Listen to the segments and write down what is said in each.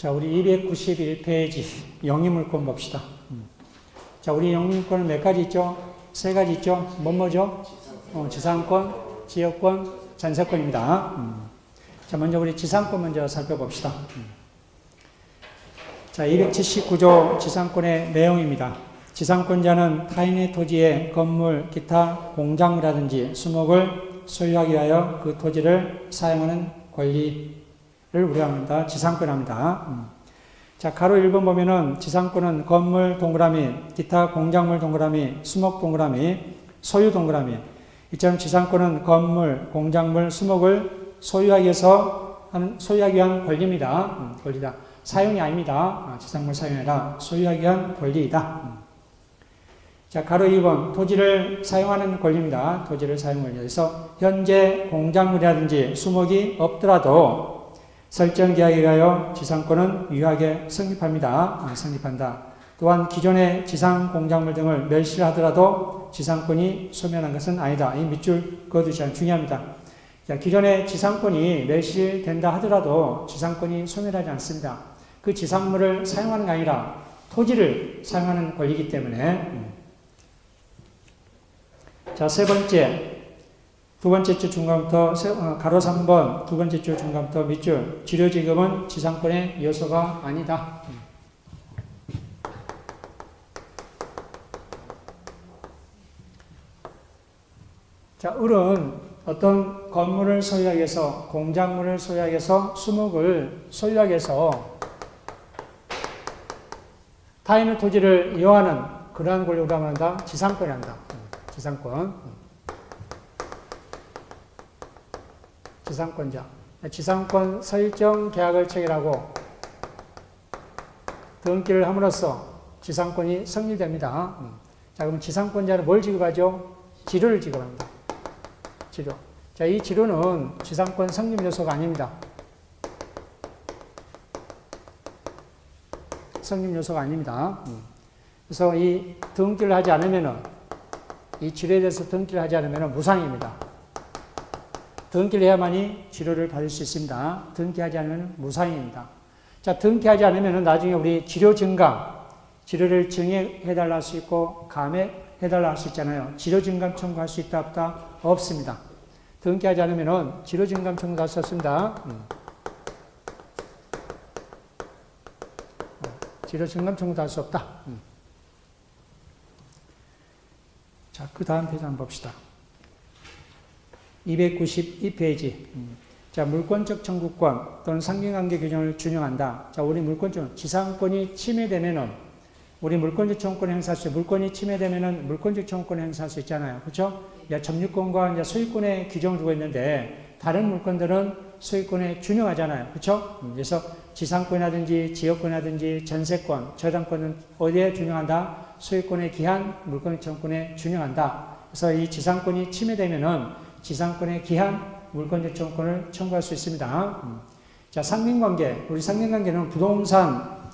자, 우리 291페이지 영유물권 봅시다. 자, 우리 영유물권은 몇 가지 있죠? 세 가지 있죠? 뭐죠? 지상권, 지역권, 전세권입니다. 자, 먼저 우리 지상권 먼저 살펴봅시다. 자, 279조 지상권의 내용입니다. 지상권자는 타인의 토지에 건물, 기타 공장이라든지 수목을 소유하기 위하여 그 토지를 사용하는 권리를 우리가 합니다. 지상권합니다. 자, 가로 1번 보면은 지상권은 건물 동그라미, 기타 공작물 동그라미, 수목 동그라미, 소유 동그라미. 이처럼 지상권은 건물, 공작물, 수목을 소유하기 위한 권리입니다. 권리다. 사용이 아닙니다. 지상물 사용이 아니라 소유하기 위한 권리이다. 자, 가로 2번 토지를 사용하는 권리입니다. 토지를 사용을 위해서 현재 공작물이라든지 수목이 없더라도 설정 계약에 의하여 지상권은 유효하게 성립합니다. 성립한다. 또한 기존의 지상 공작물 등을 멸시를 하더라도 지상권이 소멸한 것은 아니다. 이 밑줄 그어두시면 중요합니다. 자, 기존의 지상권이 멸시된다 하더라도 지상권이 소멸하지 않습니다. 그 지상물을 사용하는 게 아니라 토지를 사용하는 권리이기 때문에. 자, 세 번째. 두 번째 줄 중간부터 가로 3번 두 번째 줄 중간부터 밑줄 지료지급은 지상권의 요소가 아니다. 자, 을은 어떤 건물을 소유하기 위해서 공작물을 소유하기 위해서 수목을 소유하기 위해서 타인의 토지를 이용하는 그러한 권리를 한다. 지상권이 한다. 지상권. 지상권자. 지상권 설정 계약을 체결하고 등기를 함으로써 지상권이 성립됩니다. 자, 그럼 지상권자는 뭘 지급하죠? 지료를 지급합니다. 지료. 자, 이 지료는 지상권 성립 요소가 아닙니다. 성립 요소가 아닙니다. 그래서 이 등기를 하지 않으면은 이 지료에 대해서 등기를 하지 않으면은 무상입니다. 등기를 해야만이 지료를 받을 수 있습니다. 등기하지 않으면 무상입니다. 자, 등기하지 않으면 나중에 우리 지료 증감, 지료를 증액해달라 할 수 있고, 감액해달라 할 수 있잖아요. 지료 증감 청구할 수 있다, 없다? 없습니다. 등기하지 않으면 지료 증감 청구도 할 수 없습니다. 지료 증감 청구도 할 수 없다. 자, 그 다음 페이지 한번 봅시다. 292페이지. 자, 물권적 청구권 또는 상경관계 규정을 준용한다. 자, 우리 물권적 지상권이 침해되면은 우리 물권적 청구권을 행사할 수, 물권이 침해되면은 물권적 청구권을 행사할 수 있잖아요. 그렇죠? 점유권과 이제 소유권의 규정을 두고 있는데 다른 물권들은 소유권에 준용하잖아요. 그렇죠? 그래서 지상권이라든지 지역권이라든지 전세권, 저당권은 어디에 준용한다? 소유권의 기한, 물권적 청구권에 준용한다. 그래서 이 지상권이 침해되면은 지상권의 기한, 물권적 청구권을 청구할 수 있습니다. 자, 상린관계. 우리 상린관계는 부동산,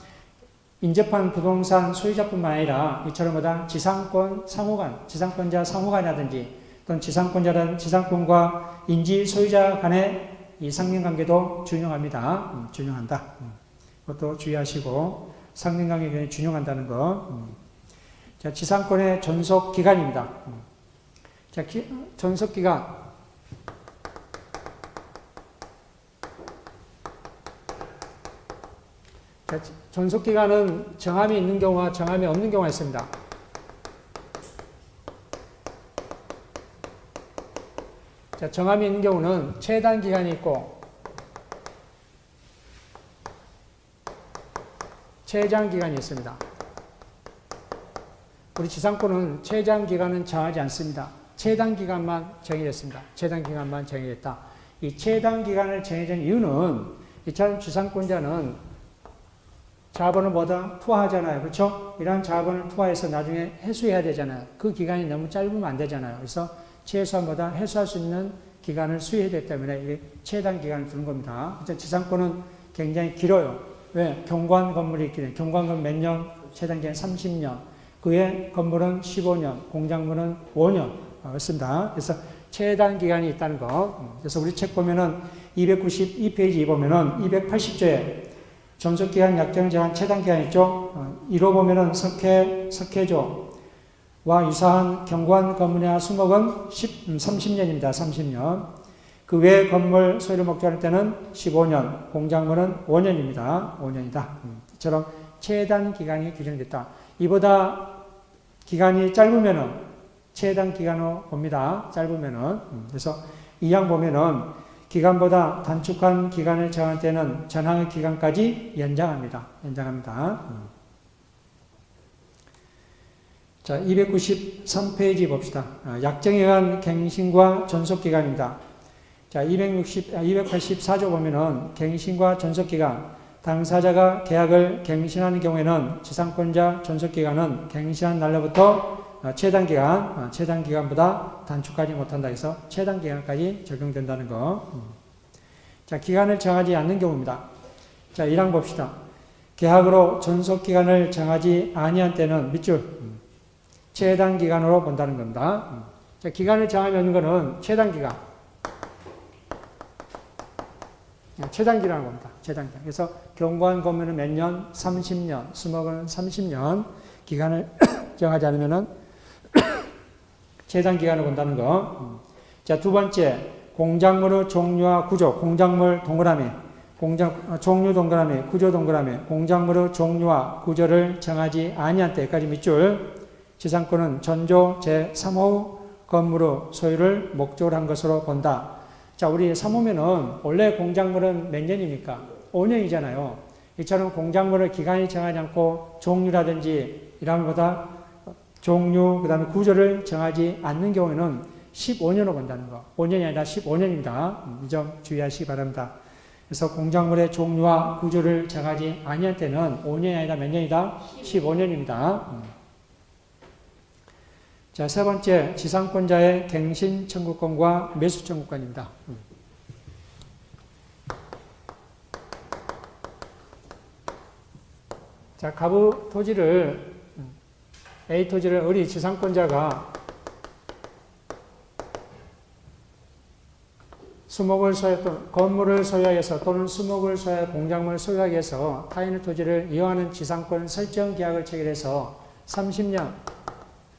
인접한 부동산 소유자뿐만 아니라 이처럼 뭐다? 지상권 상호간, 지상권자 상호간이라든지 또는 지상권과 인지 소유자 간의 이 상린관계도 준용합니다. 준용한다. 그것도 주의하시고 상린관계에 준용한다는 거. 자, 지상권의 존속기간입니다. 자, 존속기간. 자, 존속기간은 정함이 있는 경우와 정함이 없는 경우가 있습니다. 자, 정함이 있는 경우는 최단 기간이 있고 최장 기간이 있습니다. 우리 지상권은 최장 기간은 정하지 않습니다. 최단 기간만 정해졌습니다. 최단 기간만 정해졌다. 이 최단 기간을 정해진 이유는 이처럼 지상권자는 자본을 뭐다? 투하하잖아요. 그렇죠? 이러한 자본을 투하해서 나중에 회수해야 되잖아요. 그 기간이 너무 짧으면 안 되잖아요. 그래서 최소한 뭐다? 회수할 수 있는 기간을 수여해야 되기 때문에 이게 최단 기간을 두는 겁니다. 그래서 지상권은 굉장히 길어요. 왜? 경관 건물이 있기 때문에. 경관 건물 몇 년? 최단 기간 30년. 그의 건물은 15년, 공작물은 5년. 그렇습니다. 그래서 최단 기간이 있다는 거. 그래서 우리 책 보면은 292페이지 보면은 280조에 존속기간, 약정을 정한 최단기간 있죠. 이로 보면은 석회조와 유사한 경관 건물이나 수목은 30년입니다. 30년. 그 외 건물 소유를 목적할 때는 15년, 공작물은 5년입니다. 5년이다. 이처럼 최단 기간이 규정됐다. 이보다 기간이 짧으면은 최단 기간으로 봅니다. 짧으면은. 그래서 이 양 보면은 기간보다 단축한 기간을 정할 때는 전항의 기간까지 연장합니다. 연장합니다. 자, 293페이지 봅시다. 약정에 의한 갱신과 존속기간입니다. 자, 284조 보면은 갱신과 존속기간, 당사자가 계약을 갱신하는 경우에는 지상권자 존속기간은 갱신한 날로부터 최단기간보다 단축하지 못한다 해서 최단기간까지 적용된다는 거. 자, 기간을 정하지 않는 경우입니다. 자, 1항 봅시다. 계약으로 존속기간을 정하지 아니한 때는 밑줄 최단기간으로 본다는 겁니다. 자, 기간을 정하면 거는 최단기간. 최단기라는 겁니다. 최단기간. 그래서 경관 건물은 몇 년? 30년. 수목은 30년. 기간을 정하지 않으면은 최단기간을 본다는 거. 자, 두 번째, 공작물의 종류와 구조. 공작물 동그라미. 종류 동그라미. 구조 동그라미. 공작물의 종류와 구조를 정하지 아니한 때까지 밑줄. 지상권은 전조 제3호 건물의 소유를 목적으로 한 것으로 본다. 자, 우리 3호면은 원래 공작물은 몇 년입니까? 5년이잖아요. 이처럼 공작물의 기간이 정하지 않고 종류라든지 이라면보다 종류, 그 다음에 구조를 정하지 않는 경우에는 15년으로 본다는 거. 5년이 아니라 15년입니다. 이 점 주의하시기 바랍니다. 그래서 공작물의 종류와 구조를 정하지 아니할 때는 5년이 아니라 몇 년이다? 15년입니다. 자, 세 번째, 지상권자의 갱신 청구권과 매수 청구권입니다. 자, 가부 토지를 A 토지를 우리 지상권자가 수목을 소유했던 건물을 소유하여서 또는 수목을 소유하여 공작물을 소유하기 위해서 타인의 토지를 이용하는 지상권 설정 계약을 체결해서 30년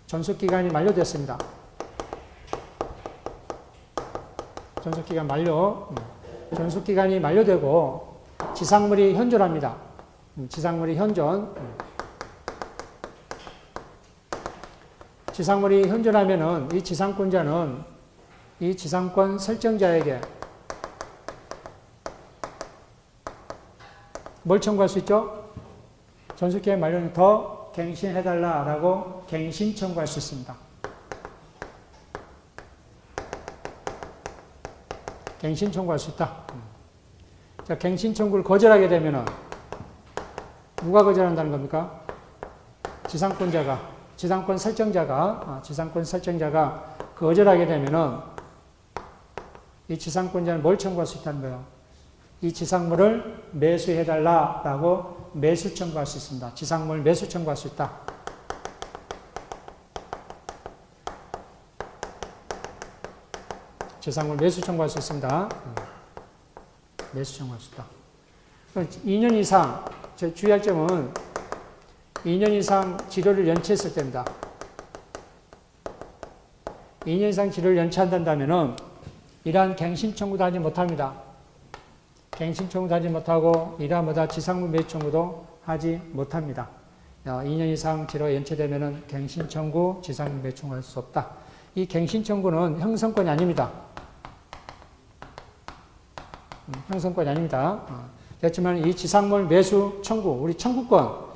존속기간이 만료됐습니다. 존속기간 만료. 존속기간이 만료되고 지상물이 현존합니다. 지상물이 현존. 지상물이 현존하면은 이 지상권자는 이 지상권 설정자에게 뭘 청구할 수 있죠? 존속기간 만료는 더 갱신해달라라고 갱신 청구할 수 있습니다. 갱신 청구할 수 있다. 자, 갱신 청구를 거절하게 되면은 누가 거절한다는 겁니까? 지상권자가. 지상권 설정자가 거절하게 되면은 이 지상권자는 뭘 청구할 수 있다는 거예요? 이 지상물을 매수해달라라고 매수 청구할 수 있습니다. 지상물 매수 청구할 수 있다. 지상물 매수 청구할 수 있습니다. 매수 청구할 수 있다. 2년 이상, 주의할 점은 2년 이상 지료를 연체했을 때입니다. 2년 이상 지료를 연체한다면은 이러한 갱신 청구도 하지 못합니다. 갱신 청구도 하지 못하고 이러한 지상물 매수 청구도 하지 못합니다. 2년 이상 지료가 연체되면은 갱신 청구, 지상물 매수 청구할 수 없다. 이 갱신 청구는 형성권이 아닙니다. 형성권이 아닙니다. 그렇지만 이 지상물 매수 청구, 우리 청구권,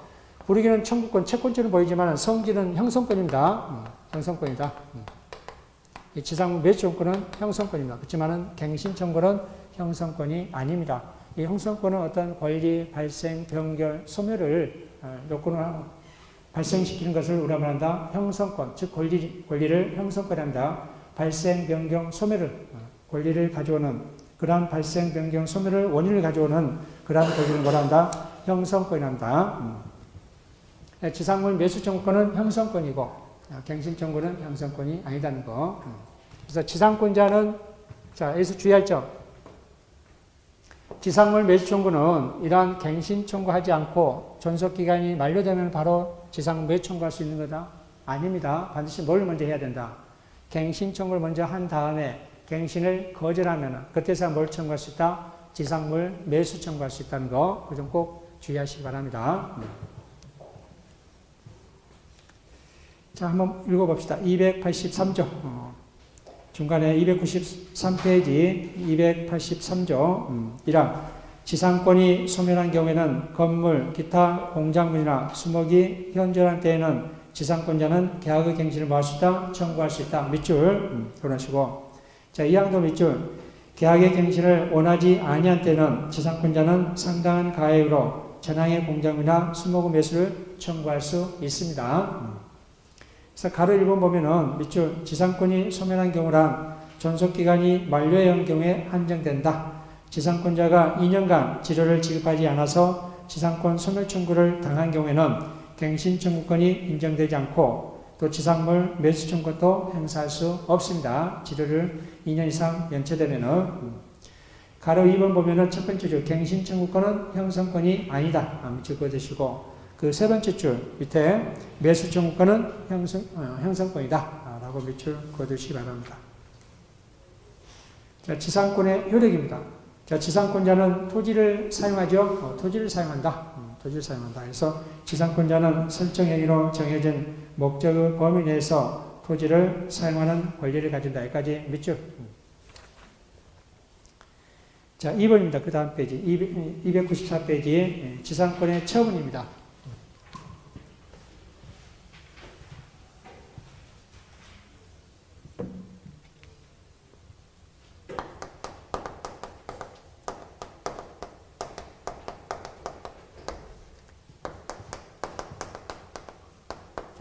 부르기는 청구권, 채권처럼 보이지만 성질은 형성권입니다. 형성권이다. 이 지상물 매수 청구는 형성권입니다. 그렇지만 갱신 청구는 형성권이 아닙니다. 이 형성권은 어떤 권리 발생, 변결, 소멸을 요건을 발생시키는 것을 우리가 말한다. 형성권, 즉 권리를 형성권한다. 발생, 변경, 소멸을 권리를 가져오는 그러한 발생, 변경, 소멸을 원인을 가져오는 그러한 권리를 뭐라 한다? 형성권이란다. 지상물 매수 청구권은 형성권이고 갱신 청구는 형성권이 아니다는 거. 그래서 지상권자는 자 여기서 주의할 점. 지상물 매수 청구는 이러한 갱신 청구하지 않고 존속기간이 만료되면 바로 지상 매수 청구할 수 있는 거다? 아닙니다. 반드시 뭘 먼저 해야 된다? 갱신 청구를 먼저 한 다음에 갱신을 거절하면 그때서 뭘 청구할 수 있다? 지상물 매수 청구할 수 있다는 거, 그 점 꼭 주의하시기 바랍니다. 자, 한번 읽어봅시다. 283조. 중간에 293페이지 283조 1항 지상권이 소멸한 경우에는 건물, 기타 공작물이나 수목이 현존한 때에는 지상권자는 계약의 갱신을 뭐 할 수 있다? 청구할 수 있다. 밑줄 그러시고 자, 2항도 밑줄 계약의 갱신을 원하지 아니한 때는 지상권자는 상당한 가액으로 전항의 공작물이나 수목의 매수를 청구할 수 있습니다. 그래서 가로 1번 보면은 밑줄 지상권이 소멸한 경우란 존속기간이 만료한 경우에 한정된다. 지상권자가 2년간 지료를 지급하지 않아서 지상권 소멸 청구를 당한 경우에는 갱신 청구권이 인정되지 않고 또 지상물 매수 청구도 행사할 수 없습니다. 지료를 2년 이상 연체되면은 가로 2번 보면은 첫 번째 줄 갱신 청구권은 형성권이 아니다. 밑줄 그어주시고 그 세 번째 줄 밑에 매수 청구권은 형성권이다. 라고 밑줄 그어두시기 바랍니다. 자, 지상권의 효력입니다. 자, 지상권자는 토지를 사용하죠. 토지를 사용한다. 토지를 사용한다. 그래서 지상권자는 설정 행위로 정해진 목적의 범위 내에서 토지를 사용하는 권리를 가진다. 여기까지 밑줄. 자, 2번입니다. 그 다음 페이지. 294페이지 지상권의 처분입니다.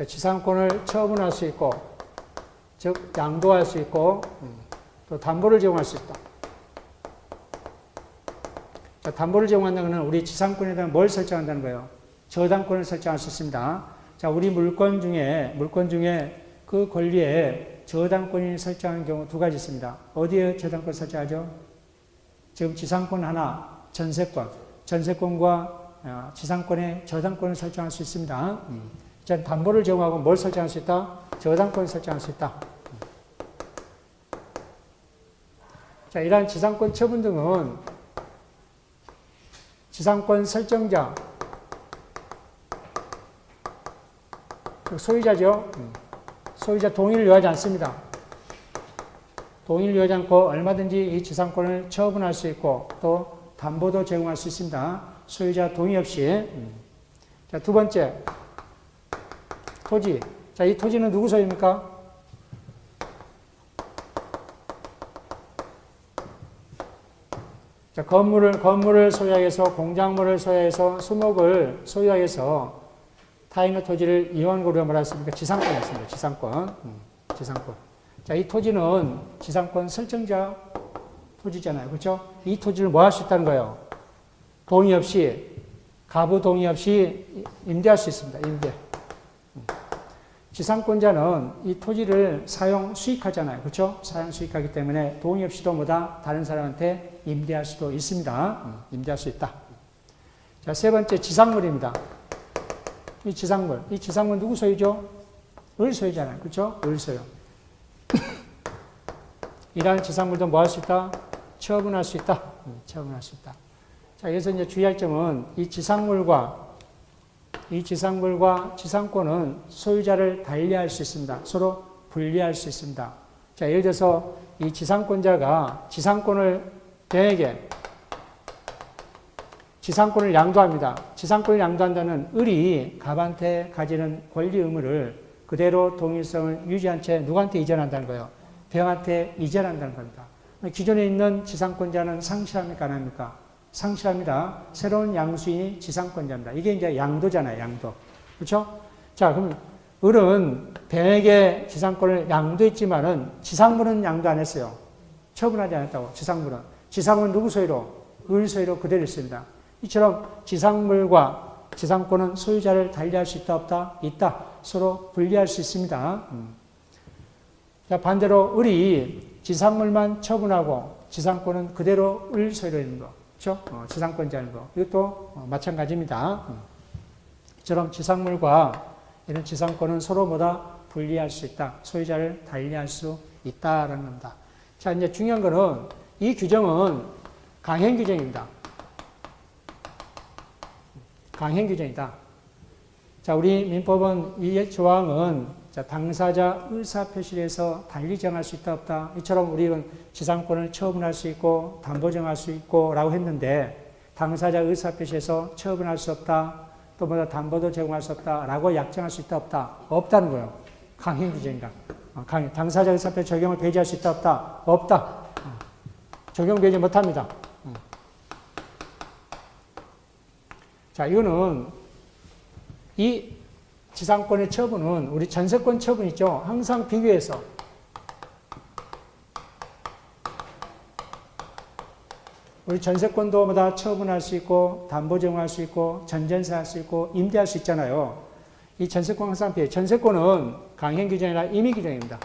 지상권을 처분할 수 있고, 즉 양도할 수 있고, 또 담보를 제공할 수 있다. 자, 담보를 제공한다는 것은 우리 지상권에 대한 뭘 설정한다는 거예요? 저당권을 설정할 수 있습니다. 자, 우리 물권 중에 그 권리에 저당권이 설정하는 경우 두 가지 있습니다. 어디에 저당권 설정하죠? 지금 지상권 하나, 전세권과 지상권에 저당권을 설정할 수 있습니다. 자, 담보를 제공하고 뭘 설정할 수 있다? 저당권을 설정할 수 있다. 자, 이러한 지상권 처분 등은 지상권 설정자, 소유자죠. 소유자 동의를 요하지 않습니다. 동의를 요하지 않고 얼마든지 이 지상권을 처분할 수 있고 또 담보도 제공할 수 있습니다. 소유자 동의 없이. 자, 두 번째. 토지. 자, 이 토지는 누구 소유입니까? 자, 건물을 소유하여서, 공작물을 소유하여서, 수목을 소유하여서 타인의 토지를 이용한 거로 말했습니까? 지상권이었습니다. 지상권. 지상권. 자, 이 토지는 지상권 설정자 토지잖아요. 그렇죠? 이 토지를 뭐 할 수 있다는 거예요? 동의 없이, 가부 동의 없이 임대할 수 있습니다. 임대. 지상권자는 이 토지를 사용 수익하잖아요. 그렇죠? 사용 수익하기 때문에 동의 없이도 뭐다? 다른 사람한테 임대할 수도 있습니다. 임대할 수 있다. 자, 세 번째 지상물입니다. 이 지상물 누구 소유죠? 을 소유잖아요. 그렇죠? 을 소유. 이러한 지상물도 뭐 할 수 있다? 처분할 수 있다. 처분할 수 있다. 자, 여기서 이제 주의할 점은 이 지상물과 지상권은 소유자를 달리할 수 있습니다. 서로 분리할 수 있습니다. 자, 예를 들어서 이 지상권자가 지상권을 병에게 지상권을 양도합니다. 지상권을 양도한다는 을이 갑한테 가지는 권리 의무를 그대로 동일성을 유지한 채 누구한테 이전한다는 거예요? 병한테 이전한다는 겁니다. 기존에 있는 지상권자는 상실합니까? 안 합니까? 상실합니다. 새로운 양수인이 지상권자입니다. 이게 이제 양도잖아요, 양도. 그렇죠? 자, 그럼 을은 병에게 지상권을 양도했지만은 지상물은 양도 안 했어요. 처분하지 않았다고, 지상물은. 지상물은 누구 소유로? 을 소유로 그대로 있습니다. 이처럼 지상물과 지상권은 소유자를 달리할 수 있다, 없다? 있다. 서로 분리할 수 있습니다. 자, 반대로 을이 지상물만 처분하고 지상권은 그대로 을 소유로 있는 거. 그렇죠? 지상권자인 거. 이것도 마찬가지입니다. 이처럼 지상물과 이런 지상권은 서로보다 분리할 수 있다. 소유자를 달리할 수 있다라는 겁니다. 자, 이제 중요한 거는 이 규정은 강행 규정입니다. 강행 규정이다. 자, 우리 민법은 이 조항은 당사자 의사표시에서 달리 정할 수 있다 없다. 이처럼 우리는 지상권을 처분할 수 있고 담보 정할 수 있고 라고 했는데 당사자 의사표시에서 처분할 수 없다. 또 뭐다 담보도 제공할 수 없다. 라고 약정할 수 있다 없다. 없다는 거예요. 강행 규정이다. 당사자 의사표시 적용을 배제할 수 있다 없다. 없다. 적용 배제 못합니다. 자, 이거는 이 지상권의 처분은 우리 전세권 처분 있죠. 항상 비교해서 우리 전세권도 뭐다 처분할 수 있고 담보 제공할 수 있고 전전세 할 수 있고 임대할 수 있잖아요. 이 전세권 항상 비교해. 전세권은 강행 규정이나 임의 규정입니다.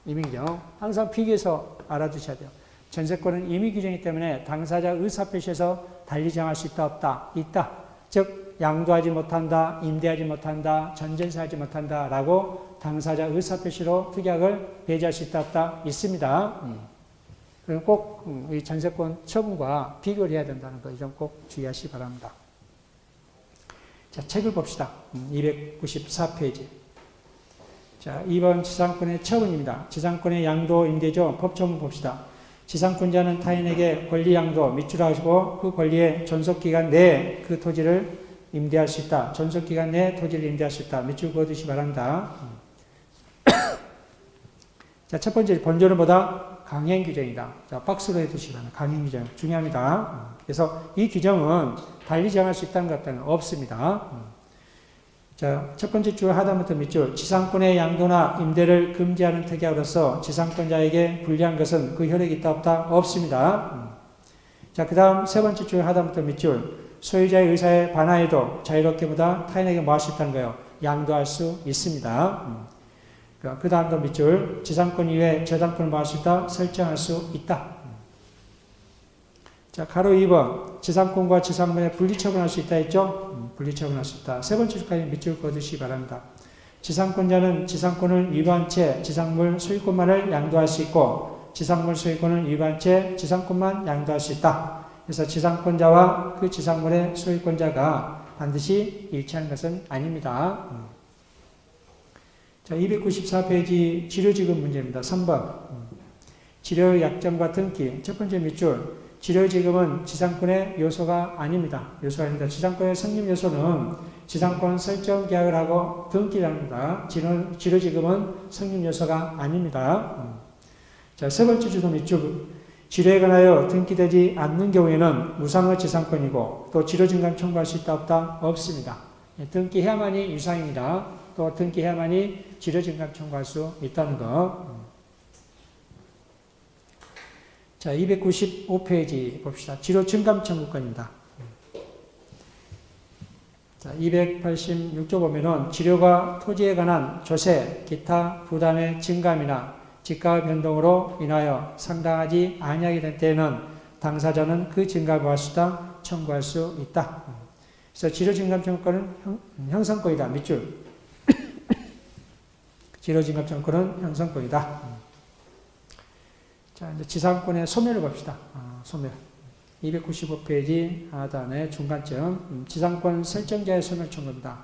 임의 규정. 항상 비교해서 알아두셔야 돼요. 전세권은 임의 규정이기 때문에 당사자 의사표시에서 달리 정할 수 있다 없다. 있다. 즉 양도하지 못한다, 임대하지 못한다, 전전세하지 못한다 라고 당사자 의사표시로 특약을 배제할 수 있다 없다 있습니다. 그럼 꼭 이 전세권 처분과 비교를 해야 된다는 거 이 점 꼭 주의하시기 바랍니다. 자, 책을 봅시다. 294페이지. 자, 2번 지상권의 처분입니다. 지상권의 양도 임대죠. 법조문 봅시다. 지상권자는 타인에게 권리 양도 밑줄하시고 그 권리의 존속기간 내에 그 토지를 임대할 수 있다. 존속기간 내에 토지를 임대할 수 있다. 밑줄 그어두시기 바랍니다. 자, 첫 번째 본조는 뭐다? 강행 규정이다. 자, 박스로 해두시기 바랍니다. 강행 규정. 중요합니다. 그래서 이 규정은 달리 정할 수 있다는 것은 없습니다. 자, 첫 번째 줄 하단부터 밑줄. 지상권의 양도나 임대를 금지하는 특약으로서 지상권자에게 불리한 것은 그 효력이 있다 없다? 없습니다. 자, 그 다음 세 번째 줄 하단부터 밑줄. 소유자의 의사에 반하여도 자유롭게 보다 타인에게 뭐 할 수 있다는 거예요? 양도할 수 있습니다. 그 다음도 밑줄. 지상권 이외에 저당권을 뭐 할 수 있다? 설정할 수 있다. 자, 가로 2번. 지상권과 지상권에 분리처분할 수 있다 했죠? 분리처분할 수 있다. 세 번째 줄까지 밑줄 그어두시기 바랍니다. 지상권자는 지상권을 위반한 채 지상물 소유권만을 양도할 수 있고 지상물 소유권을 위반한 채 지상권만 양도할 수 있다. 그래서 지상권자와 그 지상물의 소유권자가 반드시 일치하는 것은 아닙니다. 자, 294페이지 치료지급 문제입니다. 3번. 치료 약정과 등기. 첫 번째 밑줄. 치료지급은 지상권의 요소가 아닙니다. 요소가 아닙니다. 지상권의 성립 요소는 지상권 설정 계약을 하고 등기를 합니다. 치료지급은 성립 요소가 아닙니다. 자, 세 번째 주소 밑줄. 치료에 관하여 등기되지 않는 경우에는 무상의 지상권이고 또 치료증감 청구할 수 있다 없다? 없습니다. 등기해야만이 유상입니다. 또 등기해야만이 치료증감 청구할 수 있다는 거. 자, 295페이지 봅시다. 치료증감 청구권입니다. 자, 286조 보면은 치료가 토지에 관한 조세, 기타 부담의 증감이나 지가 변동으로 인하여 상당하지 아니하게 된 때에는 당사자는 그 증감을 할 수 있다, 청구할 수 있다. 그래서 치료증감 청구권은 형성권이다. 밑줄. 치료증감 청구권은 형성권이다. 자, 이제 지상권의 소멸을 봅시다. 소멸. 295페이지 하단의 중간점. 지상권 설정자의 소멸 청구입니다.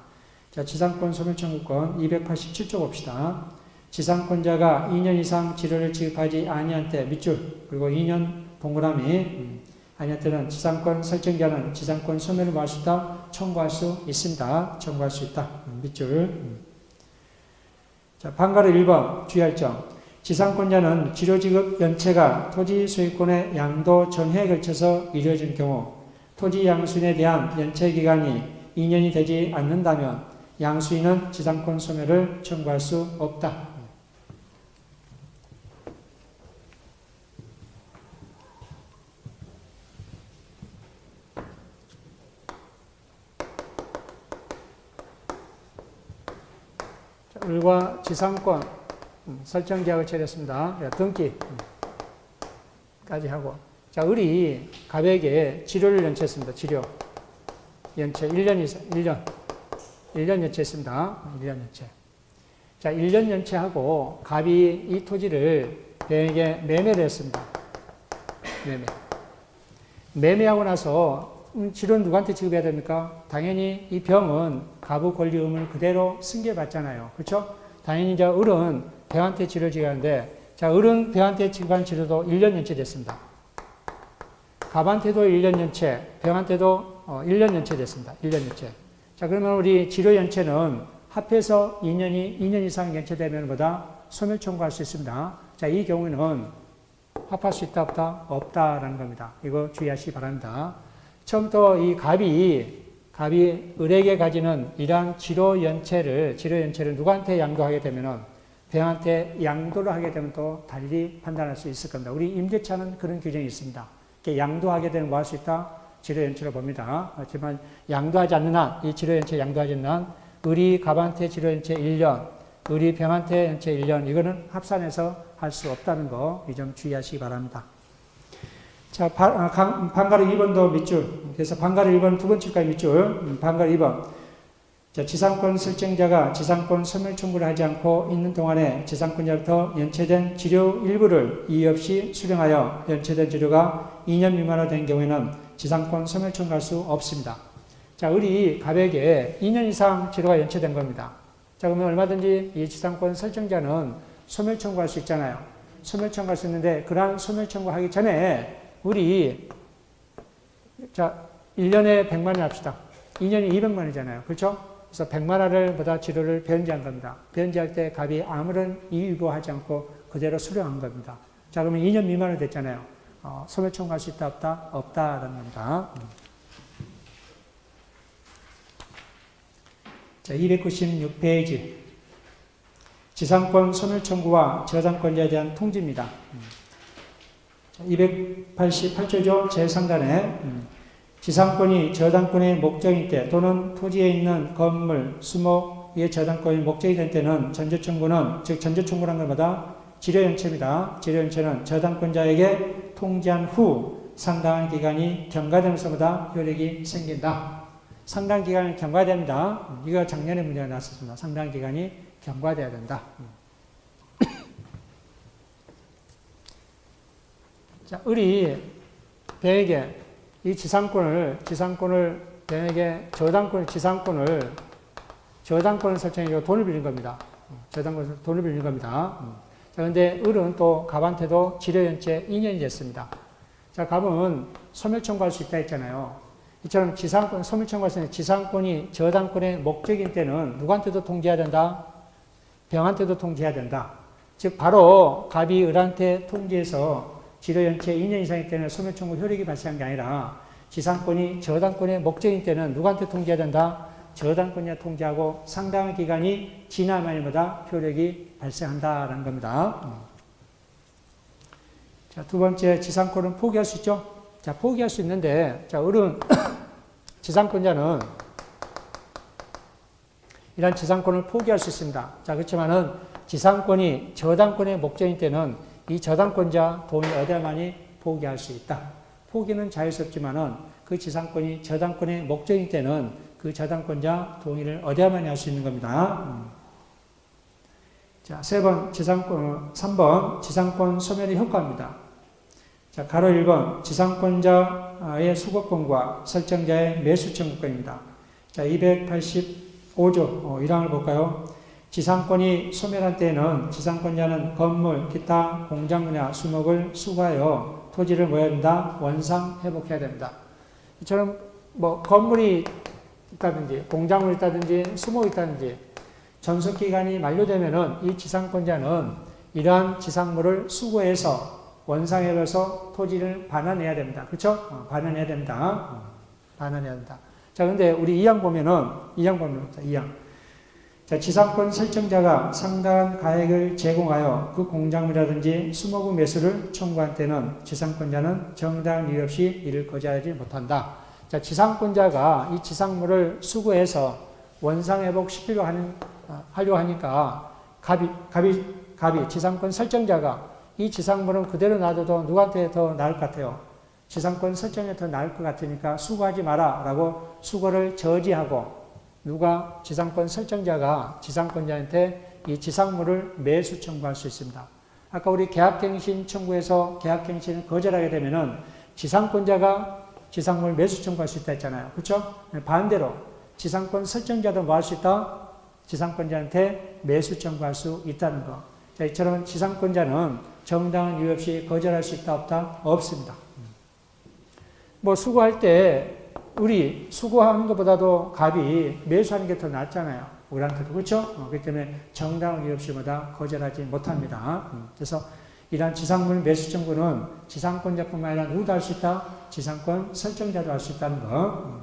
자, 지상권 소멸 청구권 287조 봅시다. 지상권자가 2년 이상 치료를 지급하지 아니한 때 밑줄 그리고 2년 동그라미 아니한 때는 지상권 설정자는 지상권 소멸을 할 수 있다, 청구할 수 있습니다. 청구할 수 있다. 밑줄. 자, 방가로 1번 주의할 점. 지상권자는 치료지급 연체가 토지 소유권의 양도 전해에 걸쳐서 이루어진 경우 토지 양수인에 대한 연체 기간이 2년이 되지 않는다면 양수인은 지상권 소멸을 청구할 수 없다. 을과 지상권 설정 계약을 체결했습니다. 등기까지 하고 자, 을이 갑에게 지료를 연체했습니다. 지료. 연체. 1년 이상, 1년 연체했습니다. 1년 연체. 자, 1년 연체하고 갑이 이 토지를 병에게 매매를 했습니다. 매매하고 나서 지료는 누구한테 지급해야 됩니까? 당연히 이 병은 갑의 권리 의무를 그대로 승계받잖아요. 그렇죠? 당연히 이제 을은 병한테 지료를 지급하는데, 자, 을은 병한테 지급한 지료도 1년 연체됐습니다. 갑한테도 1년 연체, 병한테도 1년 연체됐습니다. 1년 연체. 자, 그러면 우리 지료 연체는 합해서 2년 이상 연체되면 보다 소멸 청구할 수 있습니다. 자, 이 경우에는 합할 수 있다, 없다? 없다라는 겁니다. 이거 주의하시기 바랍니다. 처음부터 이 갑이 을에게 가지는 이러한 지료 연체를 누구한테 양도하게 되면은 병한테 양도를 하게 되면 또 달리 판단할 수 있을 겁니다. 우리 임대차는 그런 규정이 있습니다. 이렇게 양도하게 되면 뭐 할 수 있다? 지료 연체로 봅니다. 하지만 양도하지 않는 한, 이 지료 연체 양도하지 않는 한, 을이 갑한테 지료 연체 1년, 을이 병한테 연체 1년, 이거는 합산해서 할 수 없다는 거, 이 점 주의하시기 바랍니다. 자, 방가루 2번도 밑줄. 그래서 방가루 1번 두 번째까지 밑줄. 방가루 2번. 자, 지상권 설정자가 지상권 소멸 청구를 하지 않고 있는 동안에 지상권자부터 연체된 지료 일부를 이의 없이 수령하여 연체된 지료가 2년 미만으로 된 경우에는 지상권 소멸 청구할 수 없습니다. 자, 을이 갑에게 2년 이상 지료가 연체된 겁니다. 자, 그러면 얼마든지 이 지상권 설정자는 소멸 청구할 수 있잖아요. 소멸 청구할 수 있는데, 그러한 소멸 청구하기 전에 우리, 자, 1년에 100만 원 합시다. 2년이 200만 원이잖아요. 그렇죠? 그래서 100만 원을 보다 지료를 변제한 겁니다. 변제할 때 갑이 아무런 이의구하지 않고 그대로 수령한 겁니다. 자, 그러면 2년 미만으로 됐잖아요. 소멸 청구할 수 있다, 없다? 없다라는 겁니다. 자, 296페이지. 지상권 소멸 청구와 저당권자에 대한 통지입니다. 288조죠. 제3단에 지상권이 저당권의 목적일 때 또는 토지에 있는 건물, 수목의 저당권이 목적이 될 때는 전조청구는, 즉 전조청구란 것마다 지료연체입니다. 지료연체는 저당권자에게 통지한 후 상당한 기간이 경과되면서마다 효력이 생긴다. 상당한 기간이 경과됩니다. 이거 작년에 문제가 났었습니다. 상당한 기간이 경과돼야 된다. 자, 을이 병에게 이 지상권을 병에게 지상권을 설정해서 돈을 빌린 겁니다. 돈을 빌린 겁니다. 자, 근데 을은 또 갑한테도 지료연체 2년이 됐습니다. 자, 갑은 소멸 청구할 수 있다 했잖아요. 이처럼 소멸 청구할 수 있는 지상권이 저당권의 목적인 때는 누구한테도 통지해야 된다? 병한테도 통지해야 된다. 즉, 바로 갑이 을한테 통지해서 지료연체 2년 이상일 때는 소멸 청구 효력이 발생한 게 아니라 지상권이 저당권의 목적인 때는 누구한테 통지해야 된다? 저당권자 통지하고 상당한 기간이 지나야마다 효력이 발생한다라는 겁니다. 자, 두 번째, 지상권은 포기할 수 있죠? 자, 포기할 수 있는데, 자, 을은 지상권자는 이런 지상권을 포기할 수 있습니다. 자, 그렇지만은 지상권이 저당권의 목적인 때는 이 저당권자 돈을 얻어야만이 포기할 수 있다. 포기는 자유스럽지만은 그 지상권이 저당권의 목적인 때는 그 저당권자 동의를 얻어야만이 할 수 있는 겁니다. 자, 3번 지상권 소멸의 효과입니다. 자, 가로 1번 지상권자의 수거권과 설정자의 매수 청구권입니다. 자, 285조 1항을 볼까요? 지상권이 소멸한 때에는 지상권자는 건물, 기타 공장 분야 수목을 수거하여 토지를 뭐 해야 된다? 원상 회복해야 됩니다. 이처럼 뭐 건물이 있다든지 공장물이 있다든지 수목이 있다든지 전속기간이 만료되면은 이 지상권자는 이러한 지상물을 수거해서 원상회복해서 토지를 반환해야 됩니다. 그렇죠? 반환해야 됩니다. 반환해야 된다. 자, 근데 우리 2항 보면은 2항. 자, 지상권 설정자가 상당한 가액을 제공하여 그 공작물이라든지 수목의 매수를 청구한 때는 지상권자는 정당한 이유 없이 이를 거절하지 못한다. 자, 지상권자가 이 지상물을 수거해서 원상회복 하려고 하니까 갑이 지상권 설정자가 이 지상물은 그대로 놔둬도 누구한테 더 나을 것 같아요? 지상권 설정이 더 나을 것 같으니까 수거하지 마라 라고 수거를 저지하고 누가 지상권 설정자가 지상권자한테 이 지상물을 매수 청구할 수 있습니다. 아까 우리 계약갱신 청구에서 계약갱신을 거절하게 되면은 지상권자가 지상물 매수 청구할 수 있다 했잖아요. 그렇죠? 반대로 지상권 설정자도 뭐 할 수 있다? 지상권자한테 매수 청구할 수 있다는 거. 자, 이처럼 지상권자는 정당한 이유 없이 거절할 수 있다 없다? 없습니다. 뭐 수거할 때 우리 수거하는 것보다도 값이 매수하는 게 더 낫잖아요. 우리한테도 그렇죠? 그렇기 때문에 정당한 이유 없이 뭐다 거절하지 못합니다. 그래서 이러한 지상물 매수 청구는 지상권자뿐만 아니라 누구도 할 수 있다? 지상권 설정자도 할 수 있다는 거.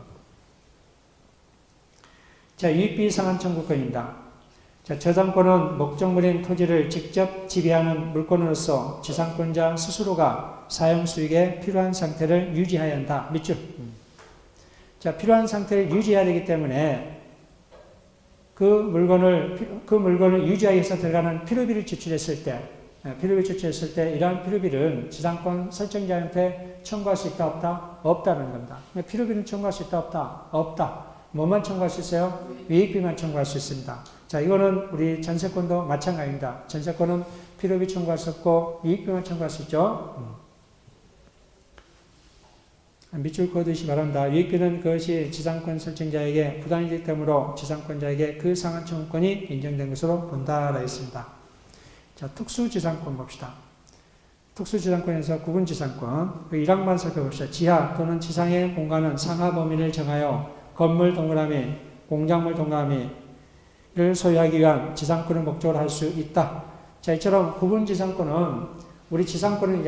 자, 유익비 상환 청구권입니다. 자, 저당권은 목적물인 토지를 직접 지배하는 물건으로서 지상권자 스스로가 사용 수익에 필요한 상태를 유지해야 한다. 밑줄. 자, 필요한 상태를 유지해야 되기 때문에 그 물건을 유지하기 위해서 들어가는 필요비를 지출했을 때, 이러한 필요비를 지상권 설정자한테 청구할 수 있다, 없다? 없다는 겁니다. 필요비는 청구할 수 있다, 없다? 없다. 뭐만 청구할 수 있어요? 유익비만 청구할 수 있습니다. 자, 이거는 우리 전세권도 마찬가지입니다. 전세권은 필요비 청구할 수 없고 유익비만 청구할 수 있죠. 밑줄 그어두시기 바랍니다. 유익비는 그것이 지상권 설정자에게 부당이기 때문에 지상권자에게 그 상한 청구권이 인정된 것으로 본다라 했습니다. 자, 특수지상권 봅시다. 특수지상권에서 구분지상권 1항만 살펴봅시다. 지하 또는 지상의 공간은 상하 범위를 정하여 건물 동그라미, 공작물 동그라미를 소유하기 위한 지상권을 목적으로 할 수 있다. 자, 이처럼 구분지상권은 우리 지상권은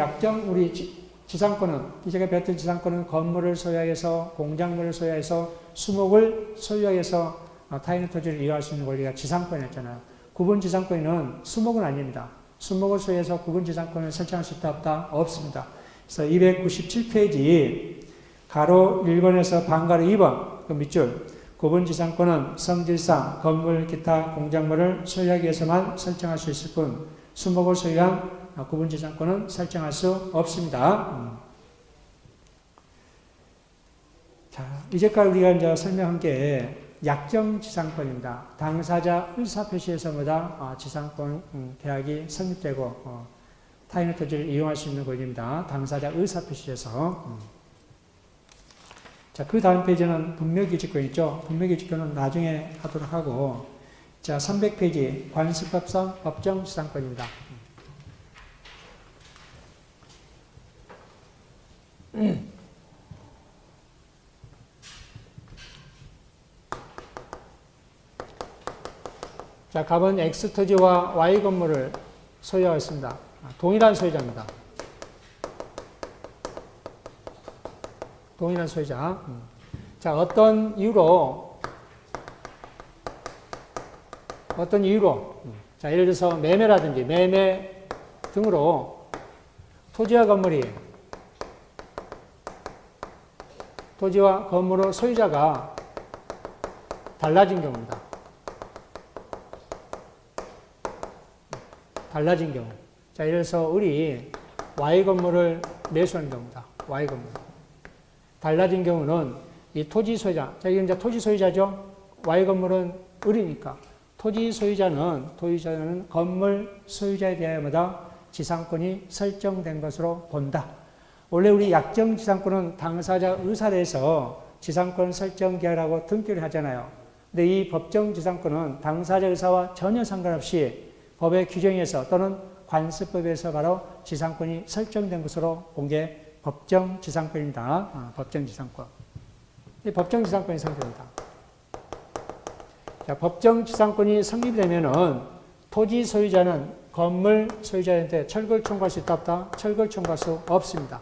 지상권은 제가 배웠던 지상권은 건물을 소유해서 공작물을 소유해서 수목을 소유해서 타인의 토지를 이용할 수 있는 권리가 지상권이었잖아요. 구분지상권은 수목은 아닙니다. 수목을 소유해서 구분지상권을 설정할 수 있다 없다? 없습니다. 그래서 297페이지 가로 1번에서 반가로 2번 그 밑줄 구분지상권은 성질상 건물, 기타 공작물을 소유하기 위해서만 설정할 수 있을 뿐 수목을 소유한 구분지상권은 설정할 수 없습니다. 자, 이제까지 우리가 이제 설명한 게 약정지상권입니다. 당사자 의사표시에서 지상권 계약이 성립되고 타인의 토지를 이용할 수 있는 권리입니다. 당사자 의사표시에서. 자, 그 다음 페이지는 분묘기지권 있죠. 분묘기지권은 나중에 하도록 하고, 자, 300페이지 관습법상 법정지상권입니다. 자, 갑은 X토지와 Y 건물을 소유하고 있습니다. 동일한 소유자입니다. 동일한 소유자. 자, 어떤 이유로, 자, 예를 들어서 매매라든지 매매 등으로 토지와 건물의 소유자가 달라진 경우입니다. 달라진 경우. 자, 예를 들어서 우리 Y 건물을 매수하는 경우입니다. Y 건물. 달라진 경우는 이 토지 소유자, 자, 이게 이제 토지 소유자죠. Y 건물은 을이니까 토지 소유자는 건물 소유자에 대하여마다 지상권이 설정된 것으로 본다. 원래 우리 약정지상권은 당사자 의사를 해서 지상권 설정 계약하고 등기를 하잖아요. 근데 이 법정지상권은 당사자 의사와 전혀 상관없이 법의 규정에서 또는 관습법에서 바로 지상권이 설정된 것으로 본 게 법정지상권입니다. 법정지상권. 이 법정지상권이 성립됩니다. 자, 법정지상권이 성립되면은 토지 소유자는 건물 소유자한테 철거를 청구할 수 있다 없다? 철거를 청구할 수 없습니다.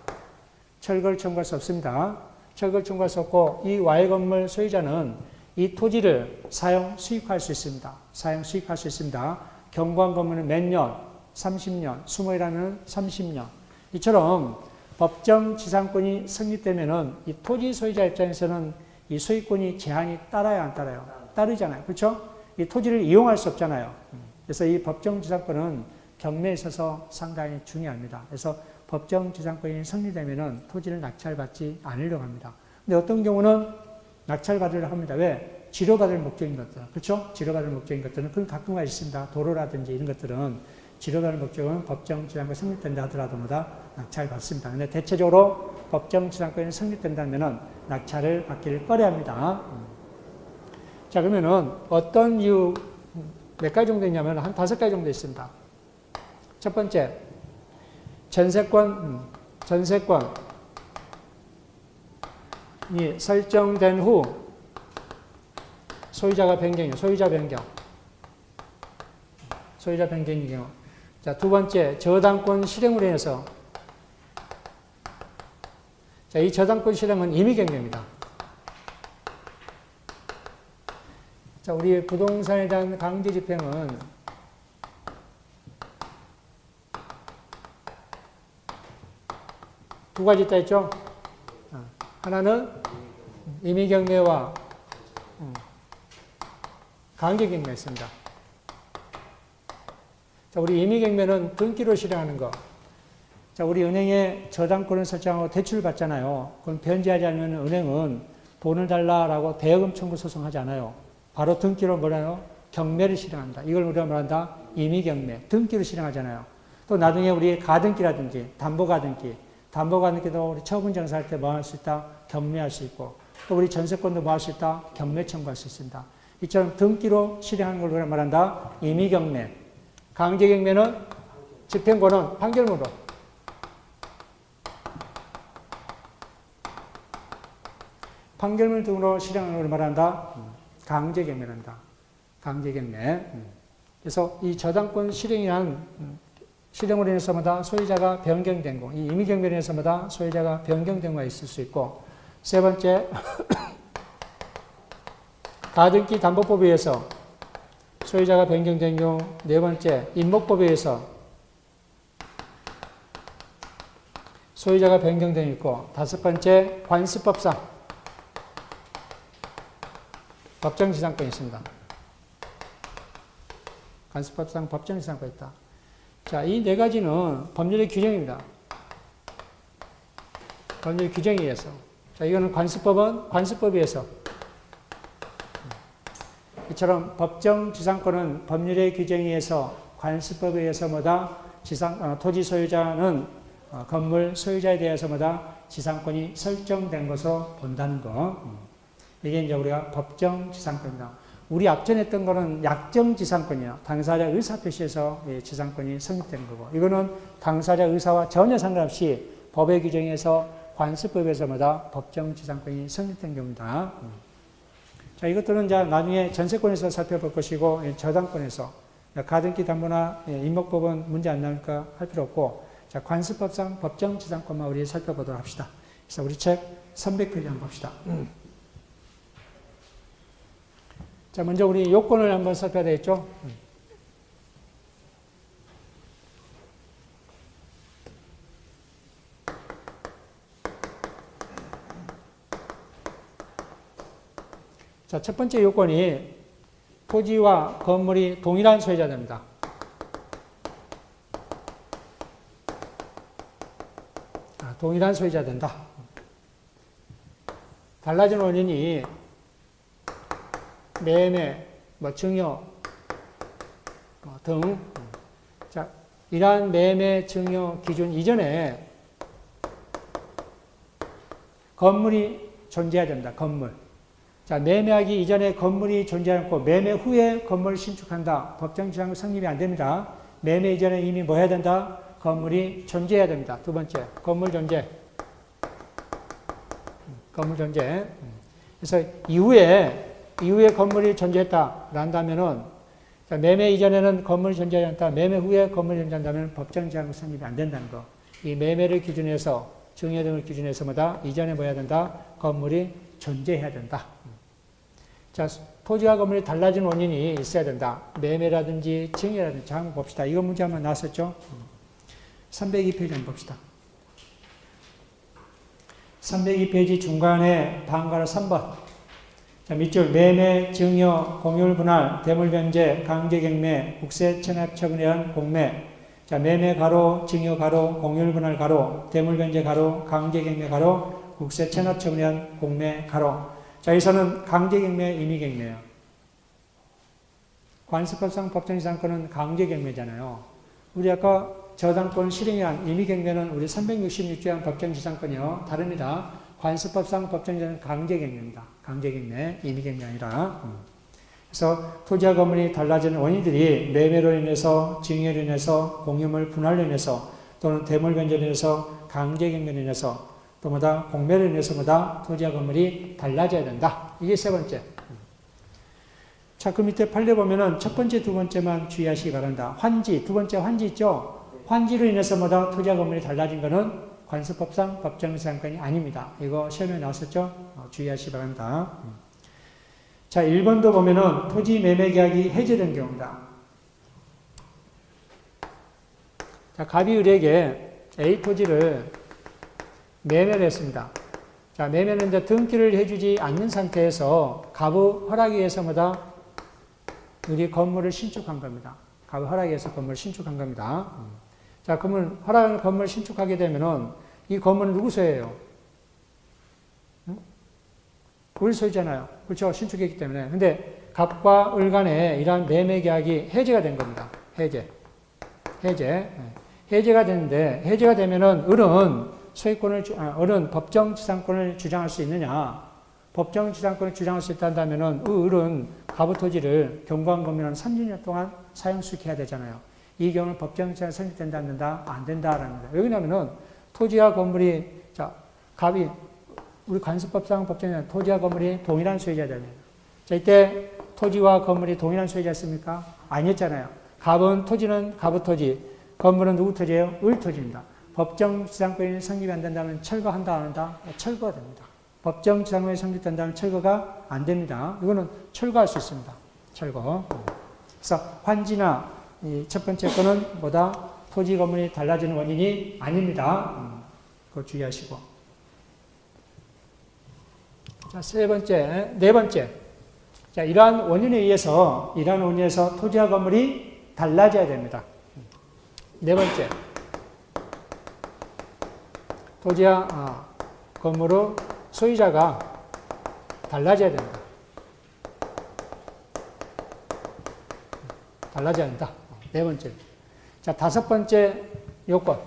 철거를 청구할 수 없습니다. 철거를 청구할 수 없고 이 Y 건물 소유자는 이 토지를 사용 수익할 수 있습니다. 사용 수익할 수 있습니다. 경관 건물은 몇 년? 30년. 수목이라면 30년. 이처럼 법정 지상권이 성립되면은 이 토지 소유자 입장에서는 이 소유권이 제한이 따라야 안 따라요? 따르잖아요. 그렇죠? 이 토지를 이용할 수 없잖아요. 그래서 이 법정 지상권은 경매에 있어서 상당히 중요합니다. 그래서 법정 지상권이 성립되면은 토지를 낙찰받지 않으려고 합니다. 근데 어떤 경우는 낙찰받으려 합니다. 왜? 지료받을 목적인 것들. 그렇죠? 지료받을 목적인 것들은 그건 가끔가 있습니다. 도로라든지 이런 것들은 지료받을 목적은 법정 지상권이 성립된다 하더라도 뭐다? 낙찰받습니다. 근데 대체적으로 법정 지상권이 성립된다면은 낙찰을 받기를 꺼려합니다. 자, 그러면은 어떤 이유 몇 가지 정도 있냐면 한 5가지 정도 있습니다. 첫 번째, 전세권이 설정된 후 소유자가 변경이요. 소유자 변경의 경우. 자, 두 번째, 저당권 실행으로 인해서. 자, 이 저당권 실행은 임의경매입니다. 자, 우리 부동산에 대한 강제 집행은 두 가지 있다 했죠? 하나는 임의경매와 강제경매가 있습니다. 자, 우리 임의경매는 등기로 실행하는 거. 자, 우리 은행에 저당권을 설정하고 대출을 받잖아요. 그럼 변제하지 않으면 은행은 돈을 달라라고 대여금 청구 소송하지 않아요. 바로 등기로 뭐라요? 경매를 실행한다. 이걸 우리가 뭐한다? 임의경매. 등기로 실행하잖아요. 또 나중에 우리 가등기라든지 담보가등기도 우리 처분정사할 때 뭐 할 수 있다? 경매할 수 있고, 또 우리 전세권도 뭐 할 수 있다? 경매 청구할 수 있습니다. 이처럼 등기로 실행하는 걸 우리가 말한다? 임의경매. 강제경매는 집행권은 판결문으로. 판결문 등으로 실행하는 걸 말한다? 강제경매란다. 강제경매. 그래서 이 저당권 실행으로 인해서마다 소유자가 변경된 거, 이 임의경매로 인해서마다 소유자가 변경된 거가 있을 수 있고, 세 번째, 가등기 담보법에 의해서 소유자가 변경된 경우, 네 번째, 임목법에 의해서 소유자가 변경된 있고, 다섯 번째, 관습법상 법정지상권이 있습니다. 관습법상 법정지상권이 있다. 자, 이 네 가지는 법률의 규정입니다. 법률 규정에 의해서. 자, 이거는 관습법은 관습법에 의해서. 이처럼 법정지상권은 법률의 규정에 의해서 관습법에 의해서 뭐다? 토지 소유자는 건물 소유자에 대해서 뭐다? 지상권이 설정된 것으로 본다는 거. 이게 이제 우리가 법정지상권입니다. 우리 앞전에 했던 거는 약정지상권이에요. 당사자 의사표시에서 지상권이 성립된 거고, 이거는 당사자 의사와 전혀 상관없이 법의 규정에서 관습법에서마다 법정지상권이 성립된 겁니다. 자, 이것들은 이제 나중에 전세권에서 살펴볼 것이고, 저당권에서 가등기 담보나 임목법은 문제 안 나니까 할 필요 없고, 자, 관습법상 법정지상권만 우리 살펴보도록 합시다. 그래서 우리 책 300페이지 한번 봅시다. 자, 먼저 우리 요건을 한번 살펴야 되겠죠? 자, 첫 번째 요건이 토지와 건물이 동일한 소유자입니다. 동일한 소유자 된다. 달라진 원인이 매매, 증여 등. 자, 이러한 매매, 증여 기준 이전에 건물이 존재해야 됩니다. 건물. 자, 매매하기 이전에 건물이 존재하지 않고 매매 후에 건물을 신축한다. 법정지상권 성립이 안 됩니다. 매매 이전에 이미 뭐 해야 된다? 건물이 존재해야 됩니다. 두 번째, 건물 존재. 건물 존재. 그래서 이후에 건물이 존재했다. 한다면은, 매매 이전에는 건물이 존재하지 않다. 매매 후에 건물이 존재한다면 법정지상권 성립이 안 된다는 거. 이 매매를 기준해서, 증여 등을 기준해서마다 이전에 뭐 해야 된다? 건물이 존재해야 된다. 자, 토지와 건물이 달라진 원인이 있어야 된다. 매매라든지 증여라든지. 한번 봅시다. 이거 문제 한번 나왔었죠? 302페이지 한번 봅시다. 302페이지 중간에 방가로 3번. 자, 밑줄 매매, 증여, 공율 분할, 대물 변제, 강제경매, 국세 체납 처분에 의한 공매. 자, 매매 가로, 증여 가로, 공율 분할 가로, 대물 변제 가로, 강제 경매 가로, 국세 체납 처분한 공매 가로. 자, 여기서는 강제 경매, 임의 경매예요. 관습법상 법정지상권은 강제 경매잖아요. 우리 아까 저당권 실행한 임의 경매는 우리 366조항 법정지상권이요. 다릅니다. 관습법상 법정지상권은 강제 경매입니다. 강제 경매, 임의 경매 아니라. 그래서 토지와 건물이 달라지는 원인들이 매매로 인해서, 증여로 인해서, 공유물 분할로 인해서, 또는 대물 변제로 인해서, 강제 경매로 인해서, 또 뭐다 공매로 인해서 뭐다 토지와 건물이 달라져야 된다. 이게 세 번째. 자, 그 밑에 판례 보면은 첫 번째, 두 번째만 주의하시기 바란다. 환지, 두 번째 환지 있죠? 환지로 인해서 뭐다 토지와 건물이 달라진 거는 관습법상 법정지상권이 아닙니다. 이거 시험에 나왔었죠? 주의하시기 바랍니다. 자, 1번도 보면은 토지 매매 계약이 해제된 경우입니다. 자, 갑이 을에게 A 토지를 매매를 했습니다. 자, 매매는 이제 등기를 해주지 않는 상태에서 갑의 허락에 의해서 뭐다 우리 건물을 신축한 겁니다. 갑의 허락에 의해서 건물을 신축한 겁니다. 자, 그러면 허락한 건물을 신축하게 되면은 이 건물은 누구 소유예요? 을 소유잖아요. 그렇죠? 신축했기 때문에. 근데 갑과 을 간에 이러한 매매 계약이 해제가 된 겁니다. 해제가 되는데, 해제가 되면은 을은 소유권을, 을은 법정지상권을 주장할 수 있느냐? 법정지상권을 주장할 수 있다면은 을은 갑의 토지를 경과권이라는 30년 동안 사용수익해야 되잖아요. 이 경우는 법정지상이 성립된다, 안 된다? 안 된다라는 거예요. 왜냐면은 토지와 건물이, 자, 갑이 우리 관습법상 법정에는 토지와 건물이 동일한 소유자잖아요. 자, 이때 토지와 건물이 동일한 소유자였습니까? 아니었잖아요. 갑은 토지는 갑의 토지, 건물은 누구 토지예요? 을 토지입니다. 법정지상권이 성립이 안 된다면 철거한다, 안 한다? 철거가 됩니다. 법정지상권이 성립된다면 철거가 안 됩니다. 이거는 철거할 수 있습니다. 철거. 그래서 환지나 이 첫 번째 거는 뭐다? 토지 건물이 달라지는 원인이 아닙니다. 그거 주의하시고. 자, 네 번째. 자, 이러한 원인에 의해서 토지와 건물이 달라져야 됩니다. 네 번째. 토지와 건물의 소유자가 달라져야 된다. 달라져야 된다. 네 번째. 자, 다섯 번째 요건.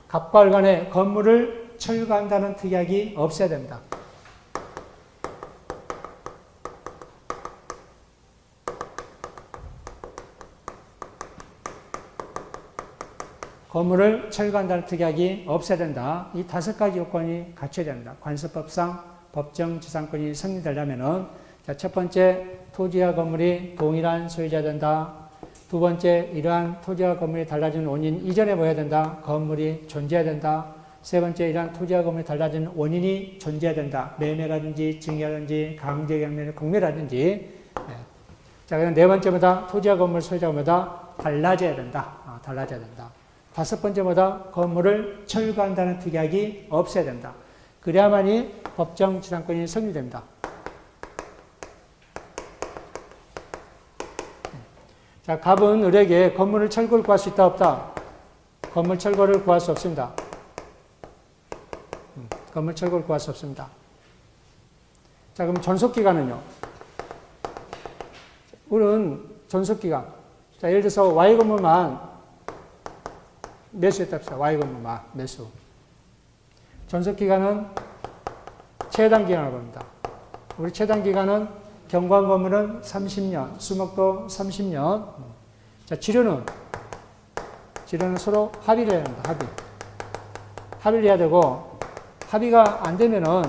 갑과 을 간에 건물을 철거한다는 특약이 없어야 됩니다. 건물을 철거한다는 특약이 없어야 된다. 이 다섯 가지 요건이 갖춰야 됩니다. 관습법상 법정지상권이 성립되려면은, 자, 첫 번째, 토지와 건물이 동일한 소유자 된다. 두 번째, 이러한 토지와 건물이 달라지는 원인 이전에 뭐해야 된다? 건물이 존재해야 된다. 세 번째, 이러한 토지와 건물이 달라지는 원인이 존재해야 된다. 매매라든지 증여라든지 강제경매, 공매라든지. 네. 자, 그럼 네 번째보다 토지와 건물 소유자가 뭐다? 달라져야 된다. 달라져야 된다. 다섯 번째보다 건물을 철거한다는 특약이 없어야 된다. 그래야만이 법정지상권이 성립됩니다. 자, 갑은 을에게 건물을 철거를 구할 수 있다, 없다? 건물 철거를 구할 수 없습니다. 건물 철거를 구할 수 없습니다. 자, 그럼 존속기간은요? 을은 존속기간. 자, 예를 들어서 Y 건물만 매수했다 합시다. Y 건물만 매수. 존속기간은 최단기간을 봅니다. 우리 최단기간은 경관 건물은 30년, 수목도 30년. 자, 지료는 서로 합의를 해야 합니다. 합의를 해야 되고, 합의가 안 되면은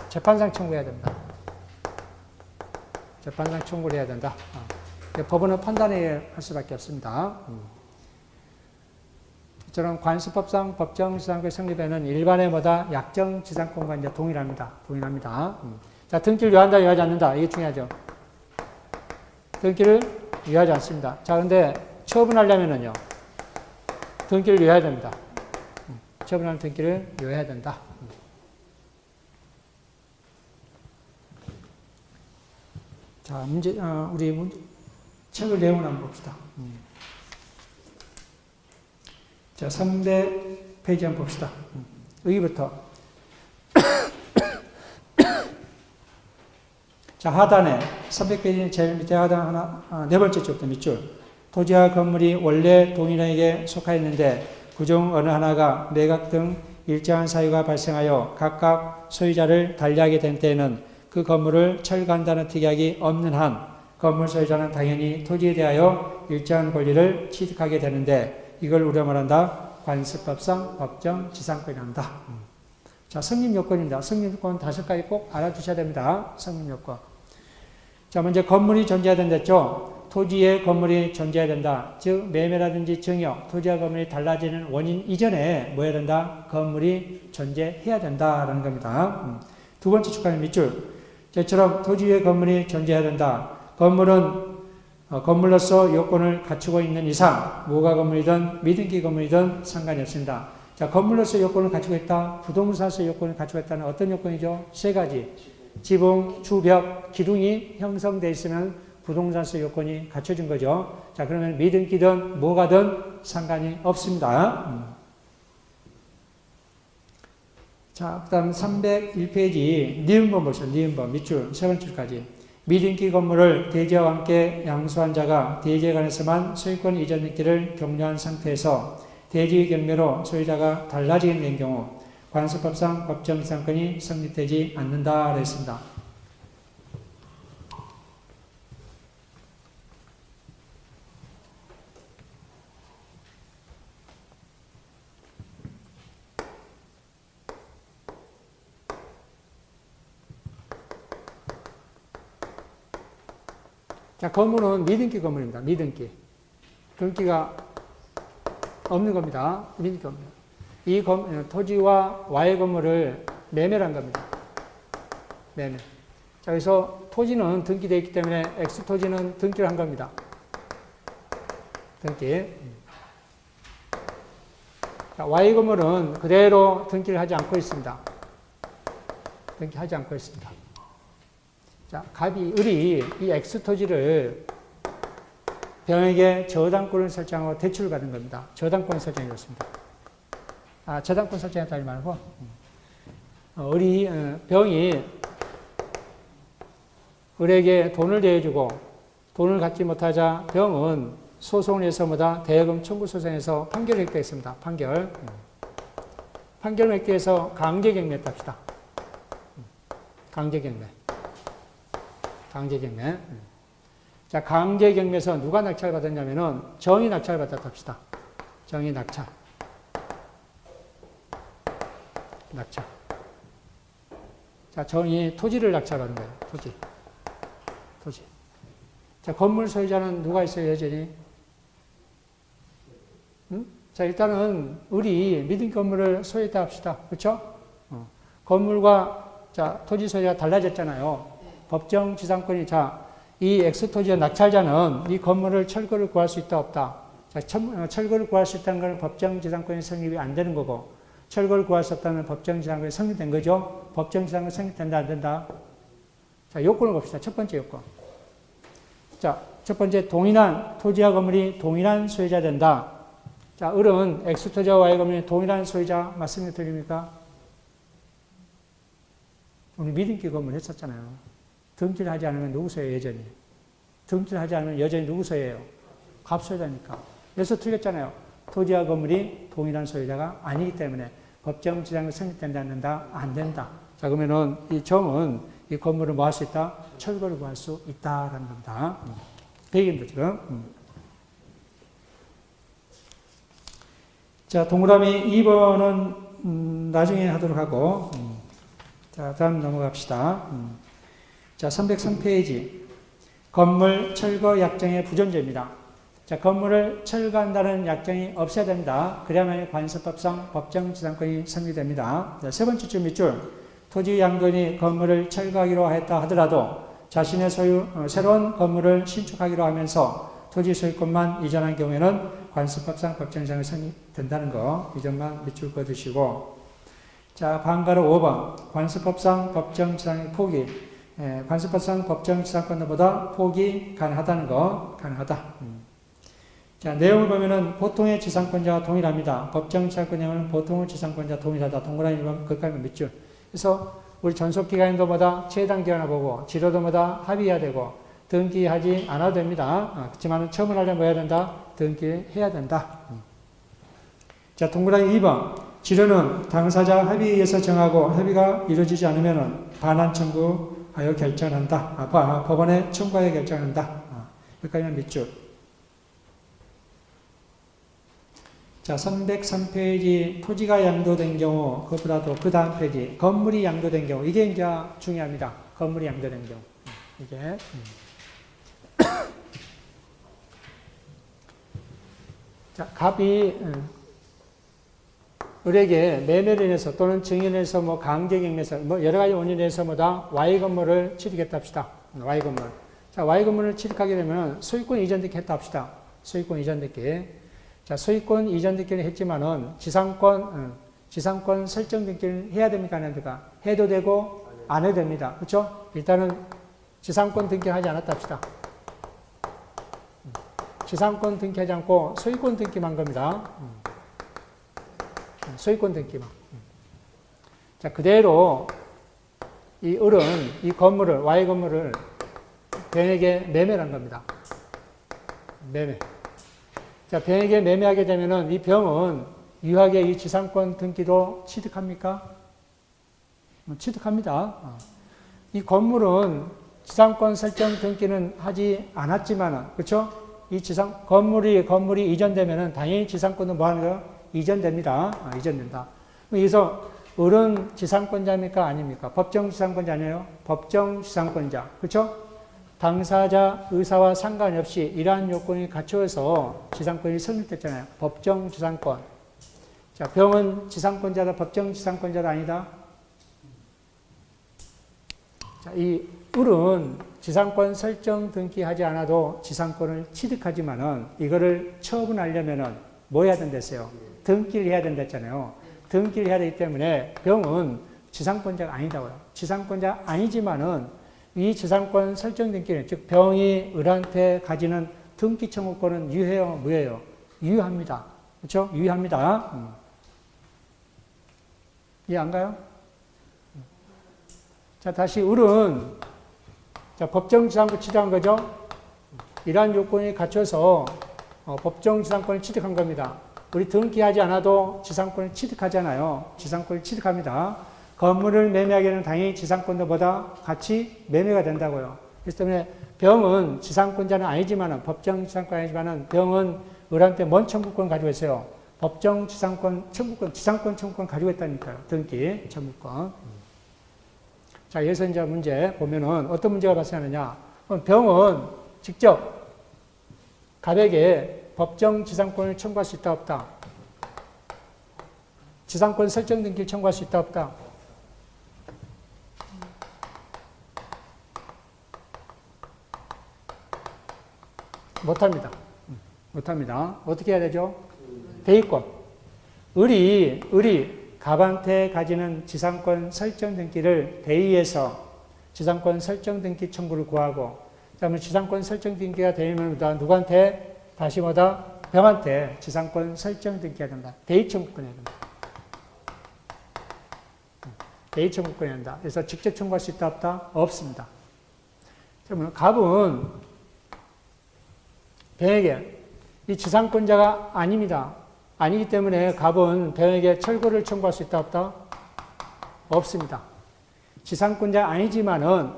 재판상 청구해야 됩니다. 재판상 청구를 해야 된다. 법원은 판단해야 할 수밖에 없습니다. 저는 관습법상 법정지상권 성립에는 일반의 뭐다? 약정지상권과 이제 동일합니다. 자, 등기를 유한다, 유하지 않는다. 이게 중요하죠. 등기를 유하지 않습니다. 자, 근데 처분하려면은요, 등기를 유해야 됩니다. 처분하는 등기를 유해야 된다. 자, 책을 내용을 한번 봅시다. 자, 300페이지 한번 봅시다. 여기부터. 자, 하단에 300페이지 제일 밑에 하단 하나, 네 번째 줄부터 밑줄. 토지와 건물이 원래 동일인에게 속하였는데 그중 어느 하나가 매각 등 일정한 사유가 발생하여 각각 소유자를 달리하게 된 때에는 그 건물을 철거한다는 특약이 없는 한 건물 소유자는 당연히 토지에 대하여 일정한 권리를 취득하게 되는데 이걸 우리가 말한다. 관습법상 법정 지상권이란다. 자, 성립 요건입니다. 성립 요건 5가지 꼭 알아두셔야 됩니다. 성립 요건. 자, 먼저 건물이 존재해야 된다죠. 토지에 건물이 존재해야 된다. 즉 매매라든지 증여, 토지와 건물이 달라지는 원인 이전에 뭐 해야 된다? 건물이 존재해야 된다라는 겁니다. 두 번째 축하는 밑줄. 저처럼 토지 위에 건물이 존재해야 된다. 건물은 건물로서 요건을 갖추고 있는 이상 뭐가 건물이든 미등기 건물이든 상관이 없습니다. 자, 건물로서 요건을 갖추고 있다. 부동산에서 요건을 갖추고 있다는 어떤 요건이죠? 세 가지. 지붕, 주벽, 기둥이 형성되어 있으면 부동산에서 요건이 갖춰진 거죠. 자, 그러면 미등기든 뭐가든 상관이 없습니다. 자, 그 다음 301페이지 니은번 보시죠. 니은번 밑줄 세 번째 줄까지. 미등기 건물을 대지와 함께 양수한 자가 대지에 관해서만 소유권 이전 등기를 격려한 상태에서 대지 경매로 소유자가 달라지게 된 경우 관습법상 법정지상권이 성립되지 않는다고 했습니다. 자, 건물은 미등기 건물입니다. 미등기. 등기가 없는 겁니다. 미등기 건물. 이 토지와 와의 건물을 매매를 한 겁니다. 매매. 자, 그래서 토지는 등기되어 있기 때문에 X토지는 등기를 한 겁니다. 등기. 자, Y 건물은 그대로 등기를 하지 않고 있습니다. 등기하지 않고 있습니다. 자, 갑이, 을이 이 X토지를 병에게 저당권을 설정하고 대출을 받은 겁니다. 저당권 설정이 그렇습니다. 저당권 설정했다는 말고, 을이, 병이 을에게 돈을 대주고 돈을 갖지 못하자 병은 소송을 해서 대여금 청구 소송에서 판결을 획득했습니다. 판결을 획득해서 강제경매했다 합시다. 강제경매. 자, 강제경매에서 누가 낙찰을 받았냐면은 정이 낙찰을 받았다 합시다. 정이 낙찰. 자, 정이 토지를 낙찰받은 거예요. 토지. 자, 건물 소유자는 누가 있어요, 여전히? 자, 일단은 을이 미등기 건물을 소유했다 합시다. 그렇죠? 건물과 자, 토지 소유가 달라졌잖아요. 법정 지상권이 자, 이 X토지의 낙찰자는 이 건물을 철거를 구할 수 있다 없다. 자, 철거를 구할 수 있다는 것은 법정 지상권이 성립이 안 되는 거고 철거를 구할 수 없다는 법정 지상권이 성립된 거죠. 법정 지상권이 성립된다 안 된다. 자, 요건을 봅시다. 첫 번째 요건. 자, 첫 번째 동일한 토지와 건물이 동일한 소유자 된다. 자, 을은 X토지와 Y 건물이 동일한 소유자 맞습니까? 틀립니까? 우리 미등기 건물 했었잖아요. 등기를 하지 않으면 누구 소유예요, 여전히? 등기를 하지 않으면 여전히 누구 소유예요? 갑소유자니까. 그래서 틀렸잖아요. 토지와 건물이 동일한 소유자가 아니기 때문에 법정 지상이 성립된다, 안 된다? 안 된다. 자, 그러면은 이 정은 이 건물을 뭐 할 수 있다? 철거를 구할 수 있다라는 겁니다. 배경도 지금. 자, 동그라미 2번은 나중에 하도록 하고, 자, 다음 넘어갑시다. 자, 303페이지. 건물 철거 약정의 부존재입니다. 자, 건물을 철거한다는 약정이 없어야 됩니다. 그래야만 관습법상 법정 지상권이 성립됩니다. 자, 세 번째 줄 밑줄. 토지 양도인이 건물을 철거하기로 했다 하더라도 자신의 소유, 새로운 건물을 신축하기로 하면서 토지 소유권만 이전한 경우에는 관습법상 법정 지상이 성립된다는 거. 이 점만 밑줄 그어두시고. 자, 반가로 5번. 관습법상 법정 지상의 포기. 관습법상 법정 지상권자보다 포기 가능하다는 거, 가능하다. 자, 내용을 보면은 보통의 지상권자와 동일합니다. 법정 지상권자는 보통의 지상권자 동일하다. 동그라미 1번, 거기까지 몇 줄. 그래서 우리 전속기간도마다 최단 기간을 보고, 지로도마다 합의해야 되고, 등기하지 않아도 됩니다. 그렇지만 처음을 하려면 뭐 해야 된다? 등기해야 된다. 자, 동그라미 2번. 지로는 당사자 합의에 의해서 정하고 합의가 이루어지지 않으면 반환 청구하여 결정한다. 법원에 청구하여 결정한다. 여기까지는 몇 줄. 자, 303페이지 토지가 양도된 경우, 그보다도 그 다음 페이지 건물이 양도된 경우, 이게 이제 중요합니다. 건물이 양도된 경우. 이게. 자, 갑이 을에게 매매를 인해서 또는 증인에서 뭐 강제경매에서 뭐 여러 가지 원인에 서 뭐다 Y 건물을 취득했다 합시다. Y 건물. 자, Y 건물을 취득하게 되면 소유권 이전듣기 했다 합시다. 소유권 이전듣기. 자, 소유권 이전듣기를 했지만은 지상권 설정 등기를 해야 됩니까? 안 해야 됩니까? 해도 되고 안 해도 됩니다. 그렇죠? 일단은 지상권 등기하지 않았다 합시다. 지상권 등기하지 않고 소유권 등기만 겁니다. 소유권 등기만. 자, 그대로 이 을은 이 건물을, Y 건물을 병에게 매매를 한 겁니다. 매매. 자, 병에게 매매하게 되면은 이 병은 유하게 이 지상권 등기도 취득합니까? 취득합니다. 이 건물은 지상권 설정 등기는 하지 않았지만은, 그렇죠? 이 건물이 이전되면은 당연히 지상권은 뭐 하는 거예요? 이전됩니다. 이전된다. 그래서 을은 지상권자입니까? 아닙니까? 법정 지상권자 아니에요? 법정 지상권자. 그렇죠? 당사자 의사와 상관없이 이러한 요건이 갖춰서 지상권이 성립됐잖아요. 법정 지상권. 자, 병은 지상권자다, 법정 지상권자다 아니다? 자, 이 을은 지상권 설정 등기하지 않아도 지상권을 취득하지만은 이거를 처분하려면은 뭐 해야 된댔어요? 등기를 해야 된댔잖아요. 등기를 해야 되기 때문에 병은 지상권자가 아니다고요. 지상권자 아니지만은 이 지상권 설정 등기는, 즉 병이 을한테 가지는 등기 청구권은 유해요, 무해요? 유효합니다. 그렇죠? 유효합니다. 이해 안 가요? 자, 다시 을은 자, 법정 지상권 취득한 거죠? 이러한 요건이 갖춰서 법정 지상권을 취득한 겁니다. 우리 등기하지 않아도 지상권을 취득하잖아요. 지상권을 취득합니다. 건물을 매매하게 되면 당연히 지상권도 보다 같이 매매가 된다고요. 그렇기 때문에 병은 지상권자는 아니지만은, 법정 지상권 아니지만은 병은 을한테 뭔 청구권 가지고 있어요? 법정 지상권 청구권, 지상권 청구권 가지고 있다니까요. 등기 청구권. 자, 여기서 이제 문제 보면은 어떤 문제가 발생하느냐. 병은 직접 갑에게 법정 지상권을 청구할 수 있다, 없다? 지상권 설정 등기를 청구할 수 있다, 없다? 못합니다. 못합니다. 어떻게 해야 되죠? 대의권. 을이 갑한테 가지는 지상권 설정 등기를 대의해서 지상권 설정 등기 청구를 구하고, 그다음에 지상권 설정 등기가 되면 누구한테? 다시 뭐다? 병한테 지상권 설정 등기해야 된다. 대의 청구권 해야 된다. 대의 청구권 해야 된다. 그래서 직접 청구할 수 있다, 없다? 없습니다. 그러면 갑은 병에게 이 지상권자가 아닙니다. 아니기 때문에 갑은 병에게 철거를 청구할 수 있다, 없다? 없습니다. 지상권자 아니지만은,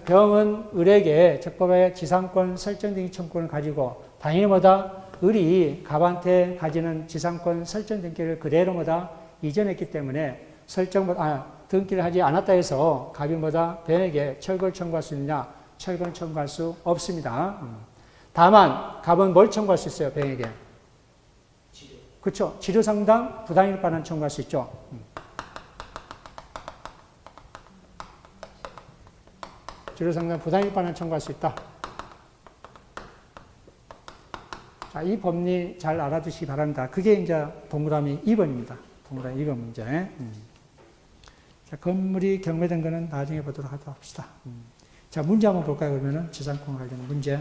병은 을에게 적법하게 지상권 설정 등기 청구권을 가지고, 당연히 뭐다? 을이 갑한테 가지는 지상권 설정 등기를 그대로 뭐다? 이전했기 때문에 등기를 하지 않았다 해서 갑이 뭐다? 병에게 철거를 청구할 수 있느냐? 철거를 청구할 수 없습니다. 다만 갑은 뭘 청구할 수 있어요? 병에게? 그렇죠. 지료상당 부당일 반환 청구할 수 있죠. 지료상당 부당일 반환 청구할 수 있다. 자, 이 법리 잘 알아두시기 바랍니다. 그게 이제 동그라미 2번입니다. 동그라미 2번 문제. 자, 건물이 경매된 거는 나중에 보도록 하도록 합시다. 자, 문제 한번 볼까요? 그러면은 지상권 관련 문제.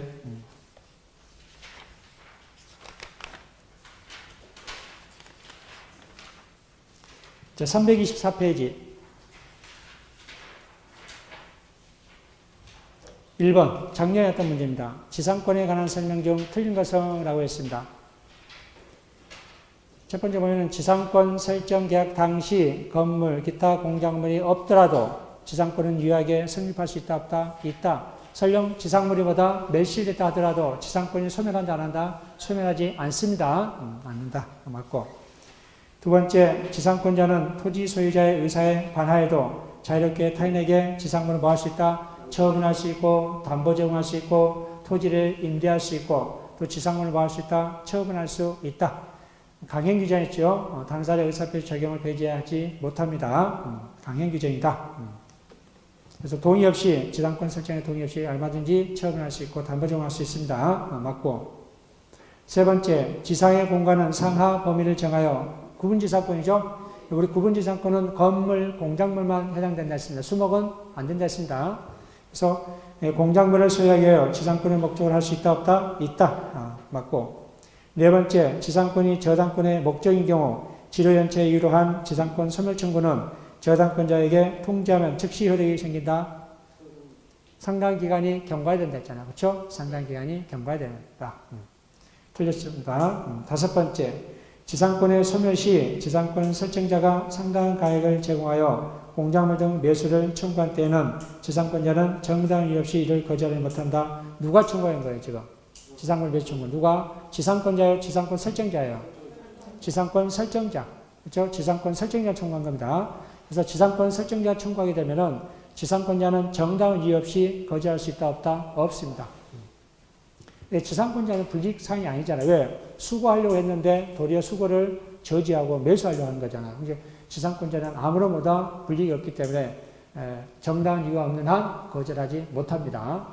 자, 324페이지. 1번, 작년에 했던 문제입니다. 지상권에 관한 설명 중 틀린 것은 라고 했습니다. 첫 번째 보면은 지상권 설정 계약 당시 건물, 기타 공작물이 없더라도 지상권은 유효하게 성립할 수 있다, 없다? 있다. 설령 지상물이보다 멸실됐다 하더라도 지상권이 소멸한다, 안 한다? 소멸하지 않습니다. 않는다. 맞고. 두 번째, 지상권자는 토지 소유자의 의사에 반하여도 자유롭게 타인에게 지상물을 뭐 할 수 있다? 처분할 수 있고, 담보 제공할 수 있고, 토지를 임대할 수 있고, 또 지상물을 뭐 할 수 있다? 처분할 수 있다. 강행 규정이죠. 당사자의 의사표시 적용을 배제하지 못합니다. 강행 규정이다. 그래서 동의 없이, 지상권 설정에 동의 없이 얼마든지 처분할 수 있고, 담보 제공할 수 있습니다. 맞고. 세 번째, 지상의 공간은 상하 범위를 정하여 구분지상권이죠. 우리 구분지상권은 건물, 공작물만 해당된다 했습니다. 수목은 안 된다 했습니다. 그래서 공작물을 소유하기 위하여 지상권의 목적을 할 수 있다, 없다? 있다. 맞고. 네 번째, 지상권이 저당권의 목적인 경우 지료연체 이유로 한 지상권 소멸 청구는 저당권자에게 통지하면 즉시 효력이 생긴다. 상당 기간이 경과해야 된다 했잖아요. 그렇죠? 상당 기간이 경과해야 된다. 틀렸습니다. 다섯 번째, 지상권의 소멸 시 지상권 설정자가 상당한 가액을 제공하여 공작물 등 매수를 청구한 때에는 지상권자는 정당한 이유 없이 이를 거절하지 못한다. 누가 청구한 거예요, 지금? 지상권 매수 청구. 누가? 지상권자예요? 지상권 설정자예요? 지상권 설정자. 그렇죠? 지상권 설정자 청구한 겁니다. 그래서 지상권 설정자 청구하게 되면은 지상권자는 정당한 이유 없이 거절할 수 있다, 없다? 없습니다. 지상권자는 불이익사항이 아니잖아요. 왜? 수거하려고 했는데 도리어 수거를 저지하고 매수하려고 하는 거잖아요. 이제 지상권자는 아무런보다 불이익이 없기 때문에 정당한 이유가 없는 한 거절하지 못합니다.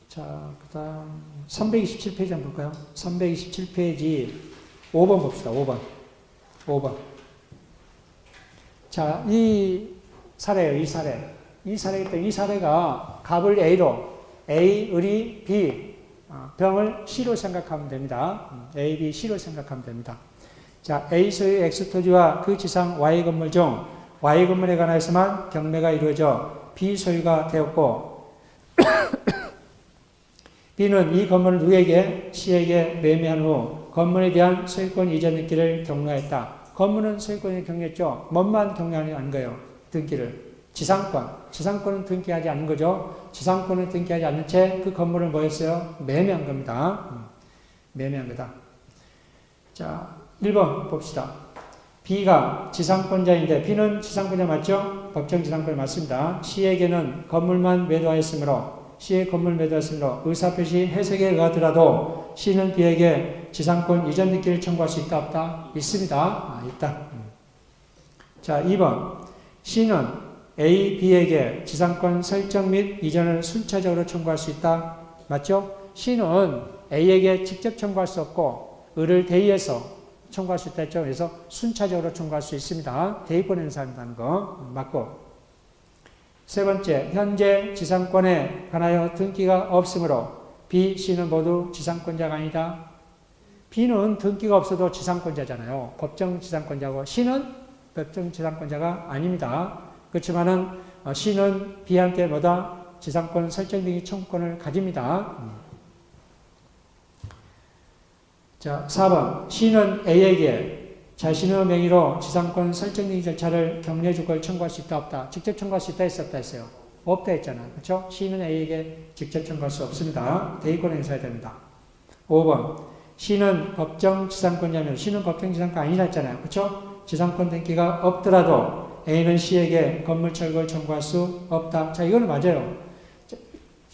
자, 그 다음 327페이지 한번 볼까요? 327페이지 5번 봅시다. 5번. 자, 이 사례예요. 이 사례. 이 사례이기 때문에 이 사례가 값을 A로, A, 을이 B, 병을 C로 생각하면 됩니다. A, B, C로 생각하면 됩니다. 자, A 소유 X 토지와 그 지상 Y 건물 중 Y 건물에 관해서만 경매가 이루어져 B 소유가 되었고 B는 이 건물을 누구에게? C에게 매매한 후 건물에 대한 소유권 이전 등기를 경로했다. 건물은 소유권을 경로했죠. 뭔만 경로하는 거예요. 등기를. 지상권은 등기하지 않는 거죠. 지상권을 등기하지 않는 채 그 건물을 뭐 했어요? 매매한 겁니다. 매매한 거다. 자, 1번 봅시다. B가 지상권자인데 B는 지상권자 맞죠? 법정 지상권 맞습니다. C에게는 건물만 매도하였으므로 C의 건물 매도하였으므로 의사표시 해석에 의하더라도 C는 B에게 지상권 이전 등기를 청구할 수 있다, 없다? 있습니다. 있다. 자, 2번. C는 A, B에게 지상권 설정 및 이전을 순차적으로 청구할 수 있다. 맞죠? C는 A에게 직접 청구할 수 없고 을을 대의해서 청구할 수 있다 했죠. 그래서 순차적으로 청구할 수 있습니다. 대의권 행사한다는 거 맞고. 세 번째, 현재 지상권에 관하여 등기가 없으므로 B, C는 모두 지상권자가 아니다. B는 등기가 없어도 지상권자잖아요. 법정 지상권자고 C는 법정 지상권자가 아닙니다. 그렇지만은 C는 B한테 뭐다? 지상권 설정 등기 청구권을 가집니다. 자, 4번. C는 A에게 자신의 명의로 지상권 설정 등기 절차를 격려해 줄 걸 청구할 수 있다, 없다? 직접 청구할 수 있다 했었다 했어요. 없다 했잖아요. 그렇죠? C는 A에게 직접 청구할 수 없습니다. 대의권 행사해야 됩니다. 5번. C는 법정 지상권자면 C는 법정 지상권 아니라 했잖아요. 그렇죠? 지상권 등기가 없더라도 A는 C에게 건물 철거를 청구할 수 없다. 자, 이거는 맞아요.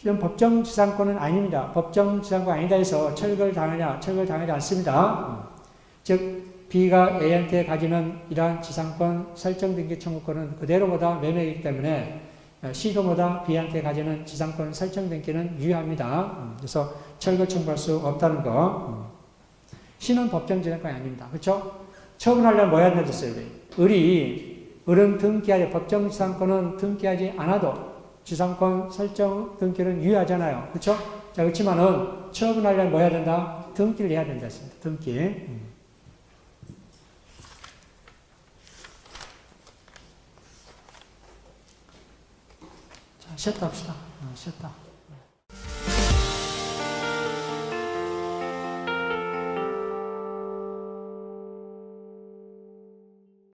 이런 법정 지상권은 아닙니다. 법정 지상권 아니다 해서 철거를 당하냐? 철거를 당하지 않습니다. 즉 B가 A한테 가지는 이러한 지상권 설정 등기 청구권은 그대로보다 매매이기 때문에 C도 보다 B한테 가지는 지상권 설정 등기는 유효합니다. 그래서 철거 청구할 수 없다는 거. 신은 법정지상권이 아닙니다. 그렇죠? 처분하려면 뭐 해야 되겠어요? 을은 등기하지, 법정지상권은 등기하지 않아도 지상권 설정 등기는 유효하잖아요. 그렇죠? 자, 그렇지만은 처분하려면 뭐 해야 된다? 등기를 해야 된다 했습니다. 등기. 자, 쉬었다 합시다. 쉬었다.